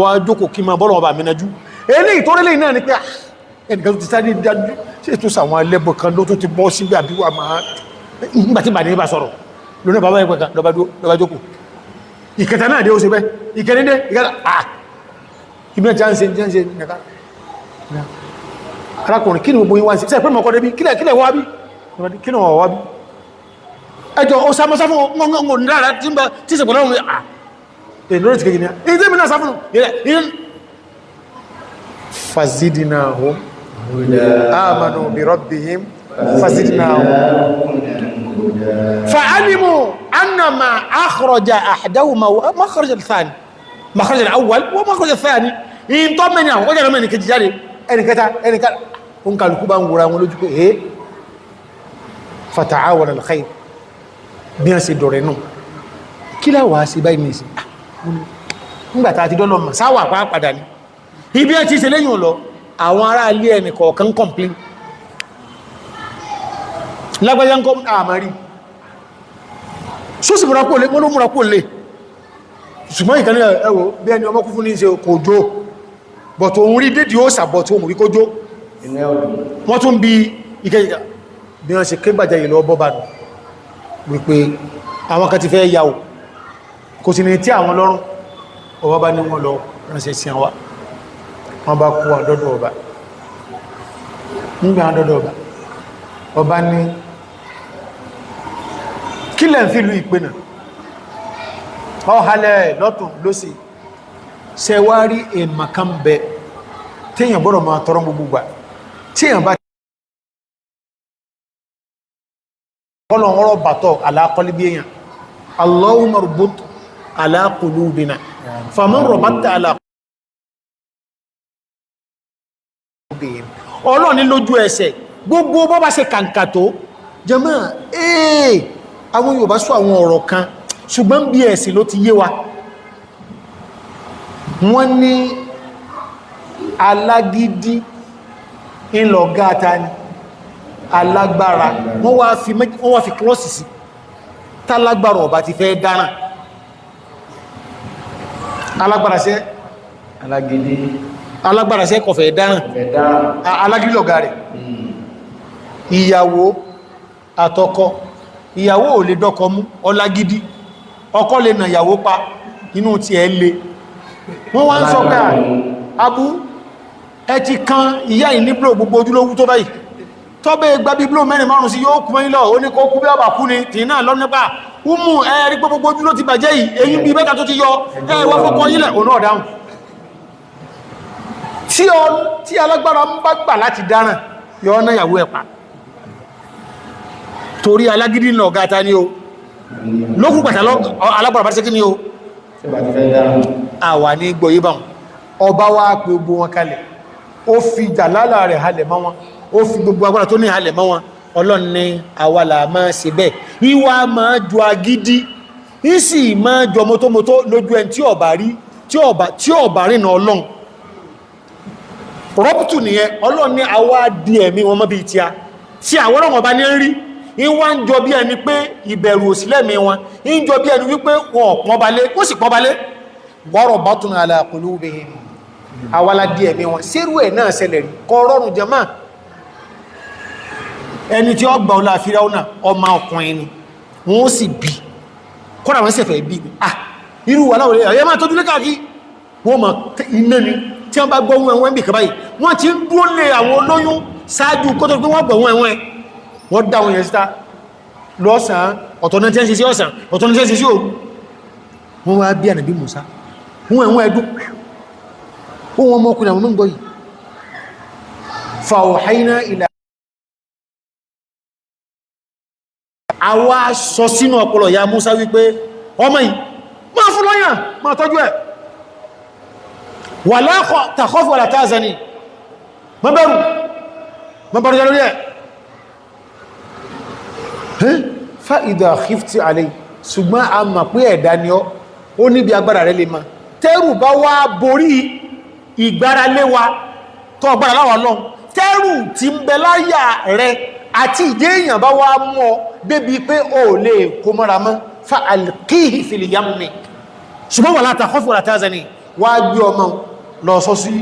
wá jókòó kí máa bọ́lọ̀ ọba mi nájú eléyìí tó rélé náà ni pé ẹnìkan tó ti sáré dájú sí ètò sàwọn ẹlẹ́bọ̀ kan ló tó ti bọ́ sí àbí wà máa nígbà tí bàdé bá sọ̀rọ̀ lónà bàbá yìí pẹ̀ka lọ́ba jókòó ìkẹta náà dé ó ṣe bẹ́ ìkẹrìndé ìkẹta ibi ẹ̀tí à ń ṣe nìkan arákùnrin kí ni gbogbo yín wá ń ṣe pé mọ̀kọ́ débi kílẹ̀ wá bí kí ni wọ́n wá bí ẹjọ́ ó sámọ́sá fún ọgbọ̀n nílára tí ìsẹ̀pọ̀ náà rẹ̀ lórí ti kejì ní ẹni tẹ́mi náà sáfún fazidnahum amanu bi rabbihim fazidnahum fa'alimu anna ma akhraja ahdahuma makhraj al-thani makhraj al-awwal wa makhraj al-thani in tó mẹ́ni àwọn ọjọ́ mẹ́ni kejì jáde ẹnikẹta ó ń kàlùkù bá ń wòrà wọn lójú pé fata'awana al-khayr bí wọ́n ṣe dọ̀rẹ̀ náà kí láwàá sí báyìí ní ìsìn nígbàtà àti dọ́lọ́ mọ̀ sáwà pàápàdà ní ibi ẹ̀ ti ṣe lẹ́yìn ọ̀lọ́ àwọn ará ilé ẹni kọ̀ọ̀kan complain lágbàjá ń kọ́ àmàrí sósì múra kó lè mọ́lú múra kó lè ṣùgbọ́n ìkànnì ẹwọ bí ẹni ọmọ kú fún ní ṣe kò jó bọ̀tọ̀ òun rí dédì ó sàbọ̀ tí ó mú rí kó jó wọ́n tún bí ìkẹyìká bí wọ́n ṣe kégbàjá ìlú ọbọ́bà nù wípé àwọn kan ti fẹ́ yàwó kò sí ní tí àwọn lọ́rùn ọba bá ní wọ́n lọ ránṣẹ́ sí àwá wọ́n bá kú àdọ́dọ̀ ọba nígbà àdọ́dọ̀ ọba ọba ní kí lẹ́ ń fi ìlú ìpé náà ọ̀hálẹ̀ lọ́tún lósì ṣẹwárí èmàkan bẹ tíyàn gbọ́dọ̀ máa tọrọ gbogbo gbà tíyàn bá kọ́lọ̀ ọ̀rọ̀ bàtọ̀ aláàkọ́lébí èyàn Allahumma rubut ala qulubina faman rubatta ala qulubihim ọlọ́ni lójú ẹsẹ̀ gbogbo bọ́ bá ṣe kàǹkà tó jẹmọ́ àwọn Yorùbá sọ àwọn ọ̀rọ̀ kan ṣùgbọ́n bí ẹ̀sìn ló ti yé wa wọ́n ní alágídí ńlọgáta ni alágbára wọ́n wá fi klọ́sì sí tálágbára ọba ti fẹ́ dáná alágbára sẹ́ kọfẹ́ dáná alágídí lọ̀gá rẹ̀ ìyàwó àtọkọ ìyàwó ò lè dọ́kọ mú ọlágídí ọkọ lè nà ìyàwó pa inú ti ẹ̀ lè wọ́n wá ń sọ pé abú ẹ ti kan ìyá yìí ní bló gbogbo ojúlówú tó báyìí tọ́bẹ̀ gba bí bló mẹ́rin márùn sí yóò kún ilọ̀ ó ní kó kú bí ọba kú ni tì náà lọ́nà umu ẹ̀rí gbogbo ojúló ti bàjẹ́ yìí èyí bí mẹ́ta tó ti yọ ẹwà fọ́kọ́ yílẹ̀ òun náà dáhùn tí alágbára ń bá gbà láti dáràn yọ ọ́nà ìyàwó ẹ̀pà torí alágídí náà gata ní o lókùn pàtà alágbára bá ṣe kí ní o àwà ní gbọ́yé báwọn ọba wá pé gbogbo wọn kalẹ̀ ó fi jàlálà rẹ̀ halẹ̀ mọ́ wọn ó fi gbogbo agbára tó ní halẹ̀ mọ́ wọn Ọlọ́run ní àwàlà máa ṣe bẹ́ẹ̀ ìwà máa jọ agídí ìsì máa jọ mọ́tómọ́tó lójú ẹni tí ọba rí tí ọba rí na Ọlọ́run rọ́pùtù nìyẹn Ọlọ́run ní àwa di ẹ̀mí wọn mọ́ bí tí a tí àwọn ọlọ́run ọba ní ń rí ìwà ń jọ bí ẹni pé ìbẹ̀rù òsìlẹ̀mí wọn ń jọ bí ẹni wípé wọn pọ́nbalé ó sì pọ́nbalé wọ́rọ̀ bátún ala qulubihim àwàlá di ẹ̀mí wọn sírú ẹ̀ náà ṣẹlẹ̀ rí kọ rọrùn jẹmọ́ ẹni tí ó gbà ọlá Fíráúnà ọmọ ọkùnrin ni wọ́n sì bí kọ́nà wọ́n sẹ̀fẹ̀ bí irú wà láwọlé ẹ̀yẹ́ máa tọ́jú lẹ́kàkí wọ́n mọ̀ iná ni tí wọ́n bá gbọ́ wọn ẹ̀wọ̀n bí kàbáyì wọ́n ti ń dúró lé àwọn olóyún ṣáájú kó tó pé wọ́n gbọ̀ wọn ẹ̀wọ̀n wọ́n dá wọn yẹn síta lọ́sàn ọ̀tọ̀ náà tí wọ́n ṣe sí ọ̀sán ọ̀tọ̀ náà tí wọ́n ṣe sí òru wọ́n wá bí ànàbí Mùsá wọ́n ẹ̀wọ̀n ẹ̀dún wọ́n mọ́kùnrin àwọn mọ́gbọ́ yìí fa awhayna ila àwa sọ sínú ọpọlọ ya Mùsá wípé ọmọ yìí máa fún lọ́yàn máa tọ́jú ẹ̀ wala takhaf wala tahzani mọ́bẹ̀rù jẹ́ lórí ẹ̀ fa idha khifti alayhi ṣùgbọ́n a mọ̀ pé ẹ̀dá ni ó níbi agbára rẹ̀ lè ma tẹ́rù bá wá borí ìgbára léwa tó ọgbára láwà lọ́n tẹ́rù tí ń bẹ láyà rẹ̀ àti ìdé èèyàn bá wá mú ọ débi pé o lè kó mọ́ra mọ́ fa alqihi fil yammi ṣùgbọ́n wala takhaf wala tahzani wá gbé ọmọ lọ sọ sí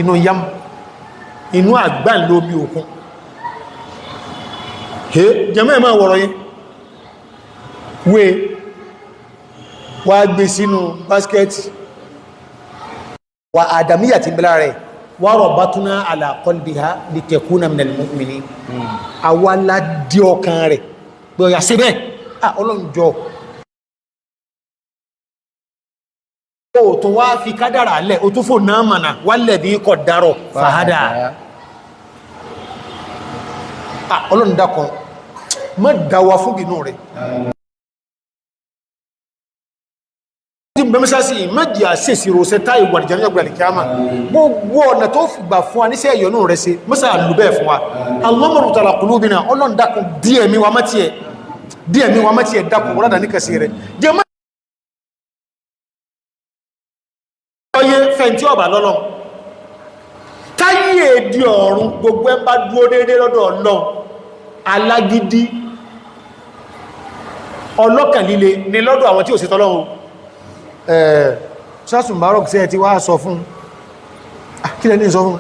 inú yam inú àgbàn lómi òkun jẹmọ́ ẹ̀mọ́ wọ̀rọ̀ yẹn wé wá gbé sínú báskẹ́tì wà àdàmíyà ti bẹ́lá rẹ̀ wà rabbatna ala qalbiha litakuna minal mu'minin àwálá dí ọkàn rẹ̀ gbọ́yà síbẹ̀ ọlọ́njọ́ o tún wá fi kádàrà lẹ̀ o tún fò náà mọ̀nà walladhi qaddara fahada ọlọ́run dákan mọ́ dáwà fún bínú rẹ̀ tí mẹ́mẹ́sásí mẹ́jì àṣẹ́sì rọ̀ṣẹ́ táì wà nìjẹ́ nígbà alìkíyàmá gbogbo ọ̀nà tó fi gbà fún wa níṣẹ́ ìyọnú rẹ̀ sí mẹ́sà lùbẹ́ fún wa Allahumma ta'ala qulubina ọlọ́run dákan díẹ̀mí wa mẹ́tí ẹ̀ dákan wọ́n rádà ní kẹsì rẹ̀ jẹ́ mọ́ ọyẹ fẹ́ntí ọba lọ́lọ́ táyé èdè ọ̀run gbogbo ẹ bá dúró déédé lọ́dọ̀ Ọlọ́run alágídí ọlọ́kàn líle ní lọ́dọ̀ àwọn tí ò sí tọ́lọ́run sásùn bárọ̀k sí ẹ ti wá sọ fún kílẹ̀ ní sọ fún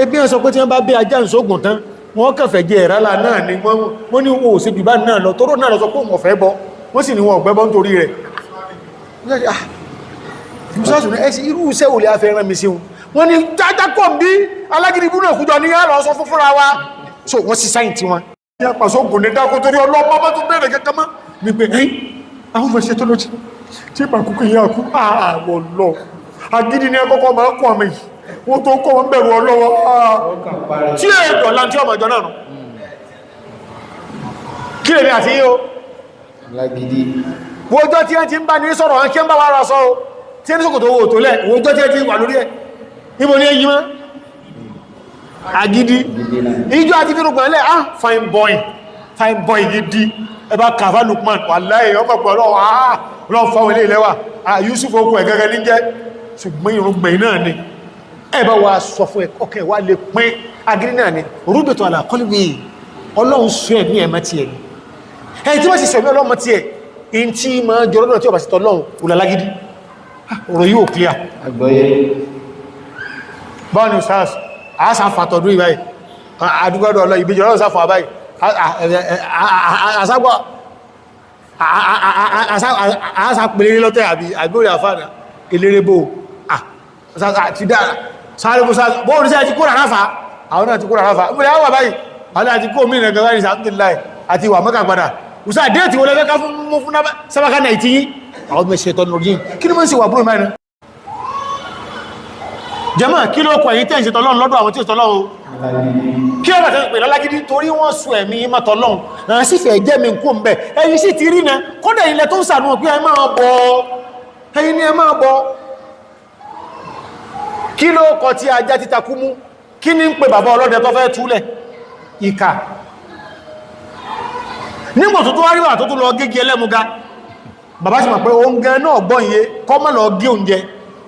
ẹbí ẹ̀ sọ pé tí wọ́n bá bí ajá ìṣògùn tán wọ́n kẹfẹ̀ jẹ ẹ̀rálà náà ni wọ́n ní wọ́n ò sí bìbá náà lọ tóró náà lọ sọ pé wọ́n fẹ́ bọ́ wọ́n sì ní wọ́n ọ̀gbẹ́bọ́ nítorí rẹ̀ ìmúsọ́sùn ẹ̀sì irú iṣẹ́ olè afẹ́ràn mi sí wọn ni jájákọ̀ bí alágídí bú náà kújọ ní yàrá ọ̀sọ́ fún fúnra wa so wọ́n sì sáyìn tí wọn ní àpàṣọ kò ní dákó torí ọlọ́pàá bá tó bẹ̀rẹ̀ kẹ́kẹ́ mọ́ ní pé ẹ́yìn àwọn fẹ́ ṣe tó lójí tí ìpàkùkù yà kú àwọ̀ lọ agídí ní ẹkọ́kọ́ máa kọ́ ọmọ yìí wọ́n tó kọ́ wọn bẹ̀rù ọlọ́wọ́ tí ẹ̀dọ̀ láti ọmọ ìjọ náà kí lè ní àti yíó wọ́jọ́ tí ẹ ti ń bá ní sọ̀rọ̀ wọn kí ń bá wá ra sọ tí ẹni sọ́kòtò owó tó lẹ̀ wọ́jọ́ tí ẹ ti wà lórí ẹ̀ níbo ní ẹyí mọ́ agídí ìjọ àti fírùgbọ̀n ilẹ̀ fine boy gidi ẹbá kàfà Lukman wà láì ọmọ pẹ̀lú ọlọ́run fáwọn ilé ilẹ́wà Yusuf okùn ẹ̀ gẹ́gẹ́ ní jẹ́ ṣùgbọ́n irúgbìn náà ni ẹbá wa sọ fún ọkẹ̀ wá lè pín agírí náà ni rúbẹ̀tọ̀ àlàkọ́lùmí ọlọ́run sọ ẹ̀mí ẹ̀mọ́ ti ẹ̀ ni ẹni tí wọ́n sì sọ ẹ̀mí ọlọ́mọ ti ẹ̀ in tí ma jọ lọ́dọ̀ tí ọba sí tọ́lọ́run òlàlágídí ọ̀rọ̀ yóò clear àgbọ́yé báwọn ni sars àásàfàtọ̀dún ìbáyìí àdúgbọ́dọ̀ ọlọ́ ìbíjọ lọ́dọ̀ sáfà báyìí àásàpẹ̀lẹ̀ lọ́tẹ̀ àbí àgbórí àfáàdà elérébò àti dára sáré bó sáré bóòrùn sí àti kóra ráfà àwọn náà ti kóra ráfà ìpínlẹ̀ àwọn àbáyìí àwọn àti kó mìíràn gẹ̀rẹ́ ní sàtúndínláì àti ìwà mọ́kà padàùsá déètì wọlé fẹ́ ká fún sábàkà náà ìtí àwọn ọmọ ìṣẹ̀tọ́ nìròyìn kí ni mọ́ sí wà búrò mẹ́rin jẹ́mọ́ kí ló kọ̀ èyí tẹ́ ìṣẹ̀tọ́ lọ́run lọ́dọ̀ àwọn tí ìṣẹ̀tọ́ lọ́run kí ọ̀rọ̀ tẹ́ ìpè lálágídí torí wọ́n sọ ẹ̀mí mọ́tọ̀ lọ́run àwọn sì fẹ́ jẹ́ mi kú mbẹ̀ ẹ̀yin sì ti rí na kódà ilẹ̀ tó ń sànú pé ẹ máa bọ̀ ẹ̀yin ni ẹ máa bọ̀ kí ló kọ tí ajá títa kú mú kí ní ń pè bàbá ọlọ́dẹ tó fẹ́ túlẹ̀ ìkà nígbò tó tó wá ríwà tó tó lọ gẹ́gì ẹlẹ́muga bàbá sì mọ̀ pé oúnjẹ náà gbọ́n iye kọ́ mọ́ lọ gé oúnjẹ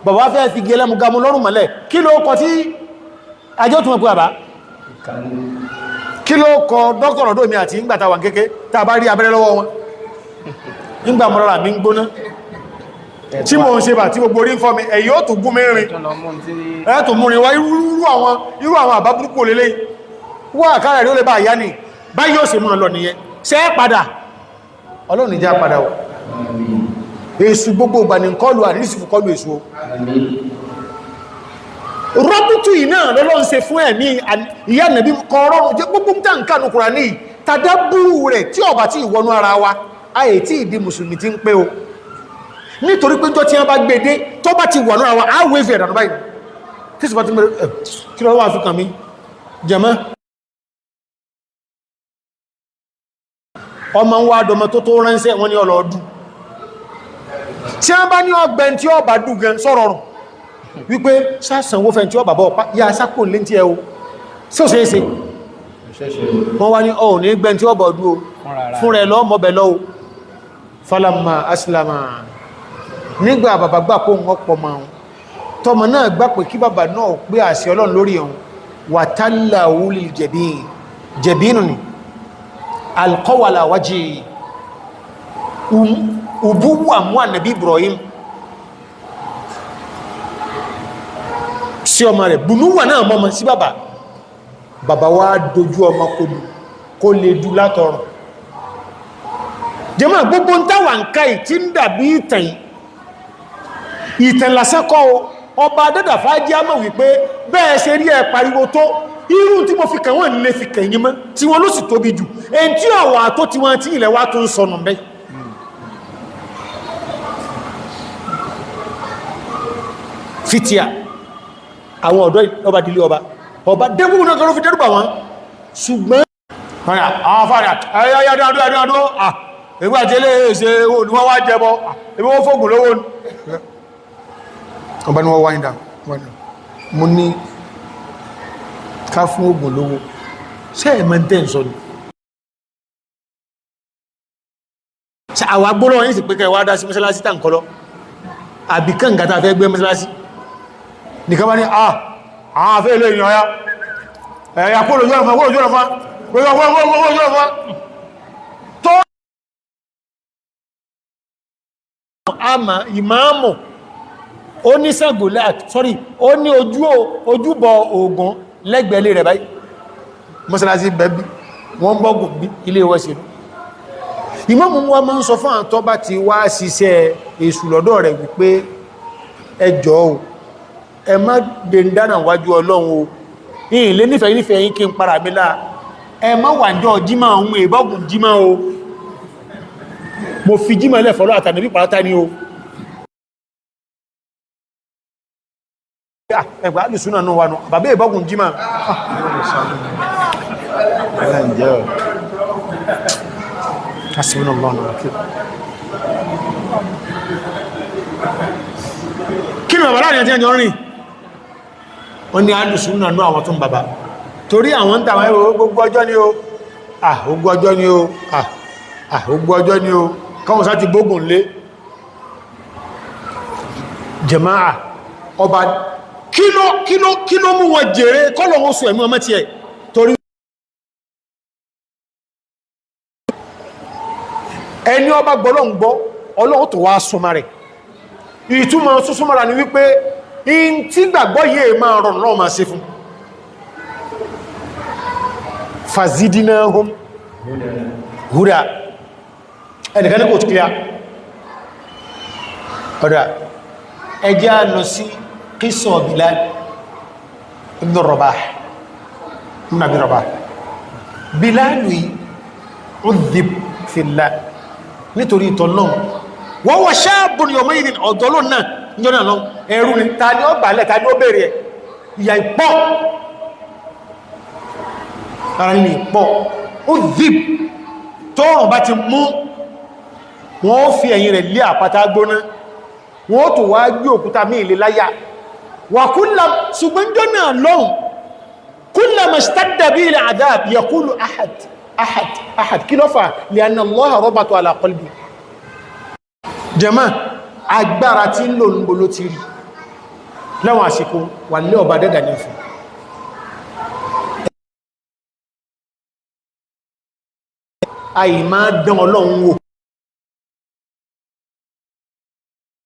bàbá fẹ́ fi gẹ́ ẹlẹ́muga mú lọ́rùn mọ́lẹ̀ kí ló kọ tí ajá tó mọ̀ pé bàbá kí ló kọ dókítà ọ̀dọ́ mi àti ìgbàta wà kéèké tá a bá rí abẹ́rẹ́ lọ́wọ́ wọn nígbà mọ́ra mi ń gbóná tí mo ń ṣe bà tí gbogbo orí ń fọ́ mi ẹ̀yí ó tún gún mẹ́rin ẹ̀ẹ́tù múrin wá irú àwọn àbá burúkú olélé wọ́n àkàrà rí ó lè bá àyá ní bá yóò ṣe mọ́ lọ nìyẹn ṣe é padà ọlọ́run ìjá padà ò èṣù gbogbo ìgbà ní kọlù àdírísìfù kọlù èṣù o rọ́bùtù iná lọ́lọ́run ṣe fún ẹ̀mí ìyá nẹ̀bí kọrọrùn jẹ́ gbogbo mítà nǹkan nù Kùránì tàdábùrù rẹ̀ tí ọba tí ìwọnú ara wa ayè tí ìdí mùsùlùmí ti ń pé o nítorí pé jọ tí wọ́n bá gbèdé tó bá ti wọnú ara wa á wé fẹ̀ ìdànù báyìí tí sì bá ti mẹ́rẹ̀ kí lọ́wọ́ àfikàn mi jẹ́mọ́ ọmọ ń wá dọmọ tó tó ránṣẹ́ wọn ní ọlọ́ọdún tí wọ́n bá ní ọgbẹ̀n tí ọba dùn gan sọ̀rọ̀ rùn wípé sásànwó fẹ́ tí ọba bọ́ yá sákò lé tí ẹ o sí ò ṣeéṣe wọ́n wá ní ọ̀ ní gbẹ̀n tí ọba dùn o fún rẹ̀ lọ́ mọ́bẹ̀ lọ́wọ́ falama aslama nígbà bàbá gbà kó ń ọpọ̀ ma wọn tọmọ náà gbà pé kí bàbá náà pé àṣẹ Ọlọ́run lórí ẹ̀hún wàtálà wúlì jẹ̀bínú ni alkọ́wàlà wájì ubuwa mú ànàbí Ibrahim sí ọmọ rẹ̀ bùnúwà náà mọ́mọ́ sí bàbá wá dojú ọmọ kó lè dù látọrùn jẹ́mọ́ gbogbo ń táwà ń ká ìtí ń dàbí ìtàn lásẹ́kọ́ ọba dẹ́dàfà jẹ́ àmọ́ wípé bẹ́ẹ̀ ṣe rí ẹ pariwo tó irú tí mo fi kàn wọ́n lè fi kẹ̀yìn mọ́ tí wọ́n ló sì tóbi jù èyí tí ọ̀wọ̀ àtó tí wọ́n tí ilẹ̀ wá tó ń sọnù bẹ́ fitia àwọn ọ̀dọ́ ọba dílé ọba dẹ́gbùn náà kọlọ́ fi dẹ́rùbà wọn ṣùgbọ́n àwọn afárá ayáyádádádádó ẹgbẹ́ àjẹ́lẹ́ ṣe ni wọ́n wá jẹbọ ẹgbẹ́ wọ́n fóògùn lówó ọba ni wọ́n wáyìndà mo ní ká fún ogun lówó ṣe ẹ̀mọ́ tẹ́ ń sọ ní ṣe àwọn agbóná yìí sì pé kẹwàá dá sí mọ́sálásí tàn kọlọ àbíkán gata fẹ́ gbé mọ́sálásí nìkan bá ní àwọn afẹ́ ilé ìyàn ya ẹ̀yà kóòlò jọ́rọ̀ fún tó àmà ìmáàmù ó ní sàgòlá sorry ó ní ojúbọ Ògún lẹ́gbẹ̀ẹ́lé rẹ̀ báyìí mọ́sálásí bẹ̀bí wọ́n gbọ́gùn bí ilé ìwọ́sí ìmáàmù wa máa ń sọ fún àwọn tó bá ti wá ṣiṣẹ́ èṣù lọ́dọ̀ rẹ̀ wípé ẹ jọ̀ọ́ o ẹ má dèndánà wájú Ọlọ́run o ìyìn lé nífẹ̀ẹ́ yín kí n para mi láà ẹ má wàjọ́ jímọ̀ ohun ìbọ́gùn jímọ̀ o mo fi jímọ̀ ilẹ̀ fọ́lọ́ àtànàbí pàátá ni o ẹgbà alìsúnà náà wà náà bàbá ìbọ́gùn jímọ̀ kí ni bàbá láàrin àti ẹjọ́ rìn wọ́n ní alìsúnà náà àwọn tún bàbá torí àwọn ń tàwọn ẹwọ gbogbo ọjọ́ ni o gbogbo ọjọ́ ni o gbogbo ọjọ́ ni o káwọn sá ti gbógun lé jama'a ọba kí ló mú wọn jèrè kọ́lọ̀ wọn sọ ẹ̀mí ọmọ tí ẹ̀ torí ẹni ọba gbọ́lọ́ ń gbọ́ ọlọ́run tó wá súnmọ́ rẹ̀ ìtumọ̀ súnmọ́ra ni wípé in tí gbàgbọ́ yìí máa rọrùn lọ́wọ́ máa ṣe fún fazidinahum huda ẹnìkan ní kò tí kíyà ọ̀dá ẹjẹ́ lọ sí qissa Bilal ibn Rabah Bilal udhib fillah nítorí ìtọ́lọ́ wọ́n wọ́n ṣáàbùn yọmọ ìrìn ọ̀dọ́lọ́ náà níjọ́ náà lọ ẹ̀rù ni ta ni ó gbàlẹ̀ ta ni ó bèèrè ẹ̀ ìyà ìpọ̀ ara ní ìpọ̀ ó zip tóòrùn bá ti mú wọ́n ó fi ẹ̀yìn rẹ̀ lé àpáta gbóná wọ́n ó tó wá gbé òkúta mí ilé láyà wà kúlà ṣùgbọ́n jọ náà lọ́hùn kúlà mashtadda bihi al-adhab yaqulu ahad kí ló fà li'anna Allaha rabata ala qalbi jàmá agbára tí ń lò ń bolo ti rí láwọn àsìkò wà lé ọba dẹ́dà ní fún àì máa dán ọlọ́run wò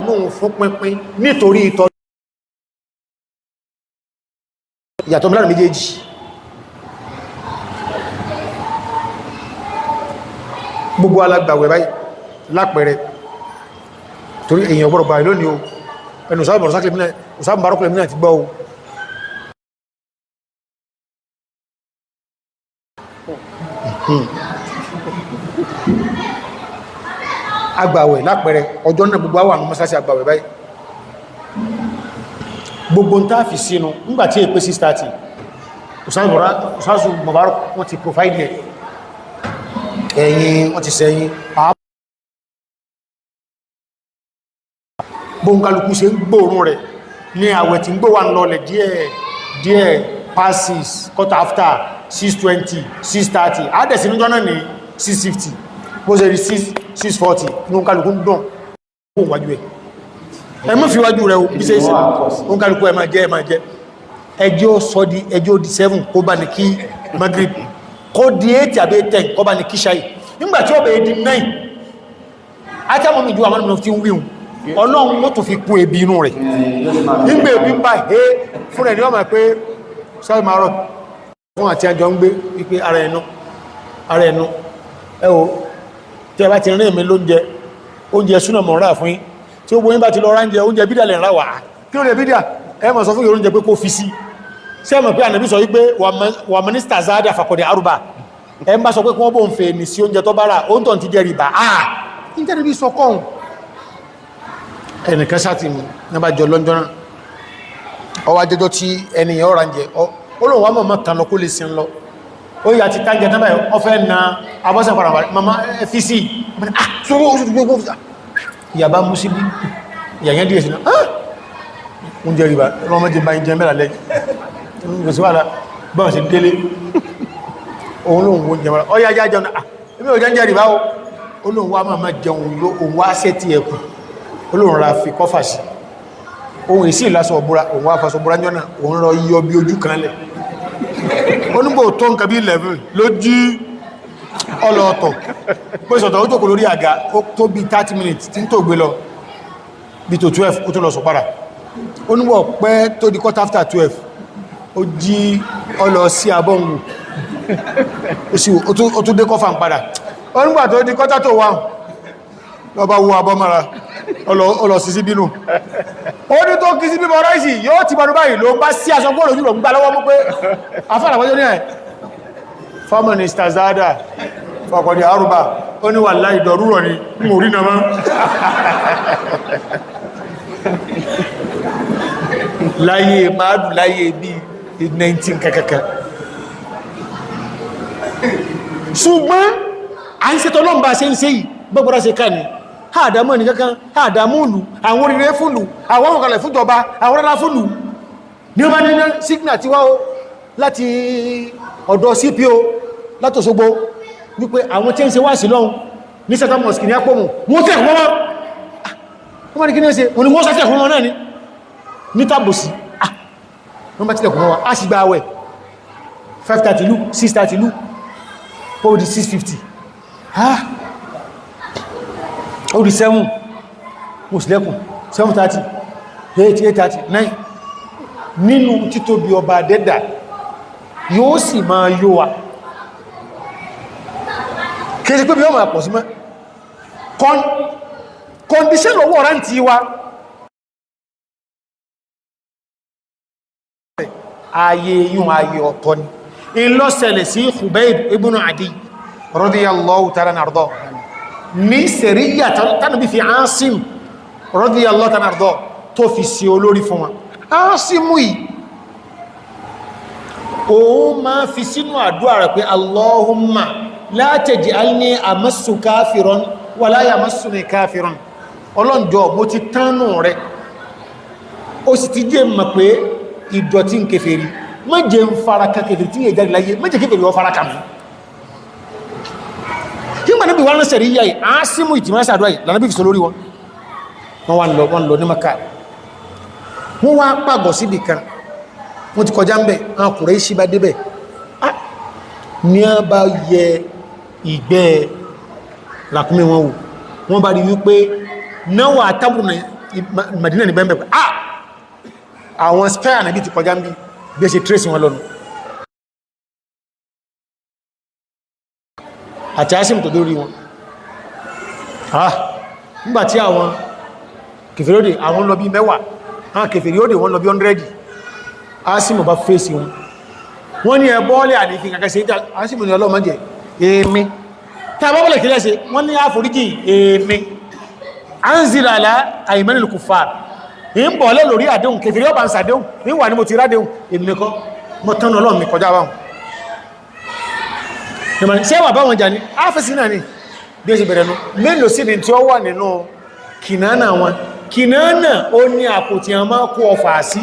lóhun fún pínpín nítorí ìtọ́ ìyàtọ̀ mìíràn méjèèjì gbogbo alágbàwẹ̀ báyìí lápẹẹrẹ torí èyàn ọgbọ̀rọ̀ báyìí lónìí o ẹnu òsáàbùbárọ́kùnrin mìíràn ti gbọ́ o agbàwẹ̀ lápẹẹrẹ ọjọ́ náà gbogbo àwọn mọ́sálásí agbàwẹ̀ báyìí gbogbo ń tàà fi sínú nígbàtí èpé 6:30 òsáàbù mọ̀bárọ̀ wọ́n ti provide ẹ̀yìn wọ́n ti sẹ́yìn bóńkálukú ṣe ń gbóòrùn rẹ̀ ní àwẹ̀ tí ń gbó wà ń lọlẹ̀ díẹ̀ past 6 quarter after 6:20 6:30 àádẹ̀sí níjọ́ náà ní 6:50 bó ṣe rí 6:40 ní bóńkálukú ń dùn kó wájú ẹ̀ ẹmọ́ fi wájú rẹ̀ bí ṣe ṣe bóńkálukú ẹ máa jẹ́ ẹjọ́ sọ di ẹjọ́ di 7 kó bá ní kí Maghrib kó di 8 àbí 10 kó bá ní kí ṣáì nígbàtí ó bẹ̀ẹ́ di 9 átàmọ́mí ju àwọn ọmọ tí ń wíhun ọlọ́run ó tó fi kún ebi inú rẹ̀ nígbè ebi ń bá ẹ̀ fún ẹni ọmọ pé sọ́rọ̀ márọ̀ fún àti àjọ ń gbé wípé ara ẹnu ẹwọ tí ẹ bá ti rìn mi lóúnjẹ oúnjẹ súnà mọ̀ rà fún yín tí ó gbóyìn bá ti lọ ránjẹ oúnjẹ bídà lẹ̀ rà wà kí ló lè bídà ẹ mọ̀ sọ fún oúnjẹ pé kó fi sí sẹ́mọ̀ pé ànàbí sọ wípé wà mínísítà záádà fàkọ̀dẹ̀ arúbà ẹ ń bá sọ pé kí wọ́n bó ń fè ní sí oúnjẹ tó bá rà ó ń tọ̀ ti jẹ́ rìbá nítorí sọ kọ́hùn ẹnìkan sáti nígbà jọ lọ́njọ́ náà ọwá jẹjọ́ tí ẹniyàn ọ̀rà ń jẹ olóòwò wà mọ̀ tàn lọ kó lè sin lọ ó yà ti tánjẹ náà báyìí ọfẹ́ na abọ́sẹ̀ farabà mama fc ìyàbá mú sí bí ìyàyẹn díẹ̀ sí náà oúnjẹ rìbá ọmọdé bá jẹ mẹ́rà lẹ́yìn gbèsèwàlá bọ́n sí délé òun lóòwò oúnjẹ mẹ́rà ọ yá já jẹun ẹbí ò jẹ́ rìbá olóòwò wà máa jẹun òun wá sẹ́tì ẹkù olóòrùn ra fi kọfà sí ohun ìsí ìlàsọ ọ̀búra òun àfàsọ ọ̀búra jọ́nà òun rọ yíyọ bí ojú kan lẹ̀ onígbò tó nǹkan bí 11 ló jí ọlọ́ọ̀tọ̀ pé sọ̀tọ̀ ó jókòó lórí àga ó tó bí 30 minutes tí ń tó gbé lọ bí tó 12 ó tó lọ sọ̀pára onígbò pẹ́ tó di quarter after 12 ó jí ọlọ sí abọ́nwò ó tún dé kọfà ń padà onígbà tó di quarter tó wà lọ́bá wo abọ́mára ọlọ sí sí bínú ó ní tó kí sí bíbọ̀ ráìsì yóò ti bọ̀dọ̀ báyìí ló ń bá sí aṣọ gbọ́rọ̀ jùlọ ń gbá lọ́wọ́ mú pé afẹ́lẹ̀wọ́jọ́ ní ẹ̀ fọ́mọ̀nìstà záádà fọ́kọ̀dẹ̀ arúbà ó ní wà láì dọ̀rúrọ̀ ni mú rí náà láyé máàdù láyé bí 19 kẹkẹkẹ ṣùgbọ́n à ń ṣètò lọ́mbà ṣe ń ṣe yìí gbọ́gbọ́ra ṣe ká ní àdámọ́ ẹni kankan àdámọ́ òlù àwọn oríire fúnlù àwọn ọ̀kọ̀lẹ̀ fúnjọba àwọn ọ̀rọ̀lá fúnlù ní ọba ní sígnà tí wá láti ọ̀dọ̀ CPO látòṣogbo wípé àwọn tí ń ṣe wá sí lọ́hun ní Central Mosque ní APOMU wọ́n tẹ̀ wọ́n wọ́n ní kí ní ṣe wọ́n ni wọ́n sáfẹ́ fún wọn náà ni nítàbòsí wọ́n bá tilẹ̀kùn mọ́ wa a sì gba àwẹ̀ 5:30 lú 6:30 lú ó di 6:50 ó di 7 mùsùlẹ́kùn 7:30 8:30 9 nínú títóbi ọba dẹ́dà yóò sì máa yó wa kìí pé bí wọ́n máa pọ̀ sí mọ́ kọndíṣẹ́ lọ́wọ́ rántí wa ayé yún ayé ọ̀tọ̀ ni ìlọ́sẹ̀lẹ̀ sí Khubayb ibn Adi radiyallahu ta'ala anhu ní sẹ̀ríyà tánàbí fi Asim radiyallahu ta'ala anhu tó fi sí olórí fún wa Asimu yìí òun máa fi sínú àdúrà rẹ̀ pé Allahumma la taj'alni amassu kafiran wa la yamassuni kafiran ọlọ́njọ́ mo ti tánù rẹ̀ ó sì ti jẹ́ mọ̀ pé ìdọ̀tí ń kèfèrí má jẹ́ ń fara ka kèfèrí tí yẹ jáde láyé má jẹ́ kèfèrí ọ fara ka mú kí n gbà níbi wọ́n sẹ̀rí yáyì Asimu ìtìmọ́sí àdúrà yìí lànà bí fi sọ lórí wọn wọ́n lọ ní Maka wọ́n wá pàgọ́ síbì kan wọ́n ti kọjá ń bẹ̀ àwọn Kùrẹ́ṣì bá débẹ̀ ní a bá yẹ ìgbẹ́ làkúnmí wọn wò wọ́n bá rí wípé náwà àtàbùrù Madina ní bẹ́ẹ̀ pẹ̀ àwọn spare nàbí ti kọjá ń bí ẹ ṣe trace wọn lọ́nu àti Asim tó dórí wọn nígbàtí àwọn kèfèrí òdè àwọn lọ bí mẹ́wàá àwọn kèfèrí òdè wọ́n lọ bí 100 Asim bá fèsì wọn wọ́n ní ẹbọ́ọ̀lẹ̀ àdífin kàkẹ́ sí ìjà Asim ní ọlọ́mọ jẹ́ èmi tàbọ́bọ̀lẹ̀ kí lẹ́sẹ̀ wọ́n ní àforíjì èmi anzil ala aymanil kuffar ń bọ̀ọ̀lẹ̀ lórí àdéhùn kèfèrí ọba ń sàdéhùn ní wà ní mo ti rádéhùn èmi kọ́ mọ́ tán ọlọ́run mi kọjá báhùn ṣé wà báwọn jà ní áfẹ́sì náà ni bí ó ṣe bẹ̀rẹ̀ nú mélòó sí ni tí ó wà nínú kìnánà wọn kìnánà ó ní àpòtí a máa kó ọfà sí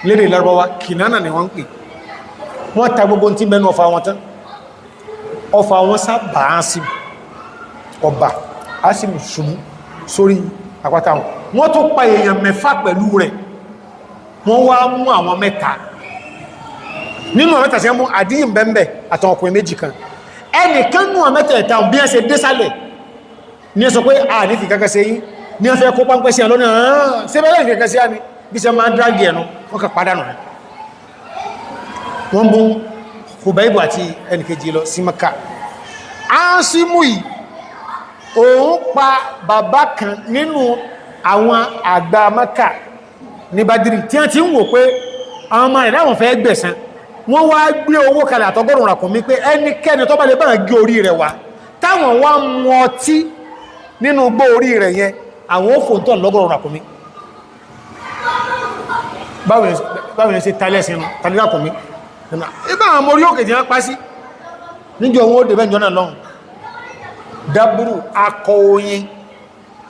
lédè Lárúbáwá kìnánà ni wọ́n ń pè wọ́n ta gbogbo tí mẹ́nu ọfà wọn tán ọfà wọn sábà Asim ọba Asim ṣubú sórí àpáta wọn wọ́n tó pa èèyàn mẹ́fà pẹ̀lú rẹ̀ wọ́n wá mú àwọn mẹ́ta nínú àwọn mẹ́ta sí mú àdíyìn bẹ́m̀bẹ̀ àtàwọn ọkùnrin méjì kan ẹnìkan nú àwọn mẹ́ta ẹ̀ta bí ẹ́ ṣe désàlẹ̀ ní ẹ sọ pé a ní fi kankan sí yí ní ẹ fẹ́ kó pápẹ́ sí àlọ́nà ṣe bẹ́ẹ̀ ní kankan sí àní bí ṣe máa drágì ẹnu wọ́n kà pádànù rẹ̀ wọ́n bú Khubaybu àti ẹnìkejì lọ sí Maka Asimu yìí òun pa bàbá kan nínú àwọn àgbà Maka ní Badiri tí wọ́n ti ń wò pé àwọn ọmọ rẹ̀ láwọn fẹ́ gbẹ̀san wọ́n wá gbé owó kalẹ̀ àtọgọ́rùn ràkúnmí pé ẹnikẹ́ni tó bá lè bá gé orí rẹ̀ wá táwọn wá mú ọtí nínú gbó orí rẹ̀ yẹn àwọn ó fòntọ́ lọ́gọ́rùn ràkúnmí báwo ni ṣe tálẹ̀ sínú tálẹ̀ ràkúnmí ibá àwọn ọmọ orí òkè tí wọ́n pa sí níjọ wọn ó dé bẹ́ẹ̀ jọ́nà lọ́hùn dábúrú akọ oyin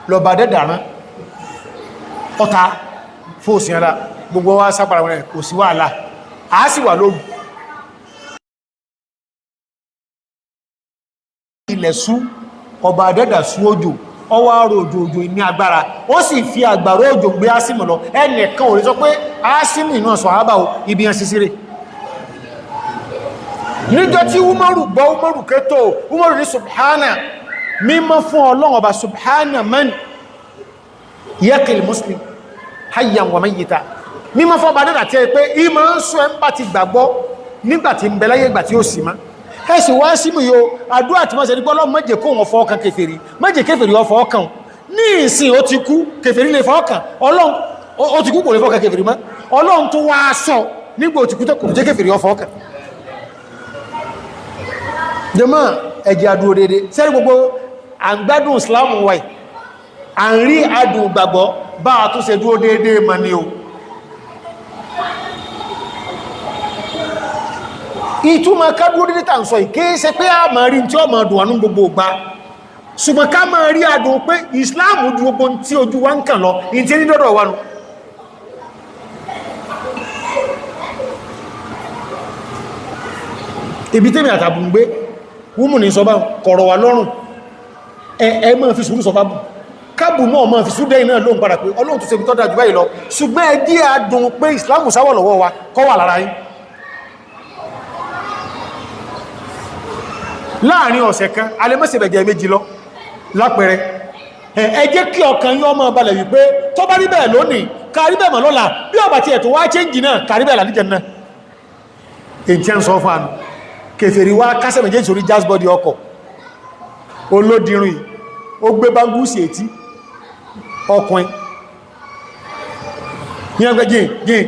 lọ́ba dẹ́dàrán ọta fóòsìn ara gbogbo wa sápàrà wọn kò sí wàhálà a sì wà lóru ilẹ̀ sú ọba dẹ́dà sú òjò ọwọ́ àrò òjò ní agbára ó sì fi àgbàrá òjò gbé Asimu lọ ẹnìkan ò rí sọ pé Asimu iná sọ àbá ibi yẹn sísírè níjọ tí Umaru gbọ́ Umaru kẹtò Umaru ní subhana mímọ́ fún Ọlọ́run ọba subhana man yakil muslim hayyan wa mayyita mímọ́ fún ọba dẹ́dà tí ẹ pé ìmọ̀ ń sọ ẹmbà ti gbàgbọ́ nígbàtí ń bẹ láyé ìgbà tí ó sì má ẹ̀sì wá símú yóò àdúrà tí wọ́n ṣe nígbọ́ Ọlọ́run mẹ́jẹ̀ kó wọn fọ́ọ̀kan kèfèrí mẹ́jẹ̀ kèfèrí ọ fọ́ọ̀kan ní ìsìn ó ti kú kèfèrí lè fọ́ọ̀kan Ọlọ́run ó ti kú kò lè fọ́ọ̀kan kèfèrí mọ́ Ọlọ́run tó wá sọ nígbà ó ti kú tó kò jẹ́ kèfèrí ọ fọ́ọ̀kan jẹmọ́ ẹjẹ́ adúró dédé sẹ́rí gbogbo àgbádùn Islam wáyé à ń rí adùn gbàgbọ́ bá a tó ṣe dúró dédé mọ́ ni o ìtumọ̀ ká dúró dédé tà ń sọ ìkéése pé a máa rí tí ó máa dùn wánú gbogbo ògbà ṣùgbọ́n ká máa rí adùn pé Islam ju gbogbo tí ojú wa ń kàn lọ in tí ní dọ́dọ̀ wa nù ibi tẹ́mi àtàbù ń gbé wúmù ní sọba kọ̀rọ̀ wà lọ́rùn ẹ máa fi sùúrù sọfá bù kábù náà máa fi súdẹ́ iná ló ń padà pé ọlọ́run tó ṣe bí tọ́ dájú báyìí lọ ṣùgbọ́n ẹdí adùn pé ìsìláàmù sáwọ̀ lọ́wọ́ wa kọ́ wà lára yín láàrin ọ̀sẹ̀ kan alẹ́mọ́sẹ̀bẹ̀jẹ̀ méjì lọ lápẹẹrẹ ẹ jẹ́ kí ọkàn yín ọmọ balẹ̀ wípé tó bá rí bẹ́ẹ̀ lónìí kárí bẹ́ẹ̀ mọ̀ lọ́la bí ọba ti ẹ̀tọ́ wá chẹ́ǹjì náà kárí bẹ́ẹ̀ làdíjẹ náà èyí tí ń sọ fún àmì kèfèrí wá kásẹ̀ méjèèjì sórí jazzbody ọkọ̀ olódìrín ó gbé bángúsì ètí ọkùnrin ní ẹgbẹ́ gín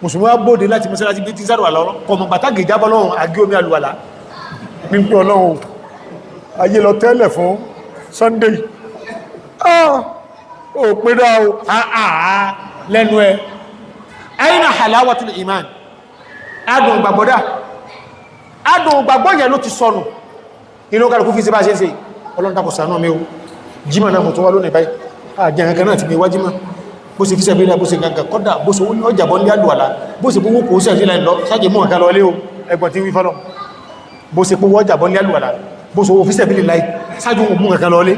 mùsùlùmí wá bóde láti mọ́sálásí bí tí sáré lọ́rọ́ kọmọ̀ pàtàkì ìjábọ́ lọ́rùn àgé omi alùwàlá ní pé ọlọ́run ayé lọ tẹ́lẹ̀ fún Sunday ó pé dá o lẹ́nu ẹ aina halawatul iman adùn gbàgbọ́dá adùn gbàgbọ́ yẹn ló ti sọnù inú kàrùkú fi sí bá ṣe ń ṣe ọlọ́run dákọ̀ ṣàánú mi o jímọ̀ náà mọ̀ tó wá lónìí báyìí àjẹ́ ẹ̀kan náà ti gbé wá jímọ̀ bó ṣe fi sẹ́bí ilẹ̀ bó ṣe gangan kọ́dà bó ṣe wọ́n ọjà bọ́ ní àdùwàlá bó ṣe púpọ̀ kò sẹ́fí láì lọ sáàjẹ̀ mọ́ ọ̀ká lọ lé o ẹgbọ̀n tí ń wí fọ́lọ́ bó ṣe púpọ̀ ọjà bọ́ ní àdùwàlá bó ṣe wọ́n fi sẹ́bí láì sáàjẹ̀ mọ́ ọ̀ká lọ lé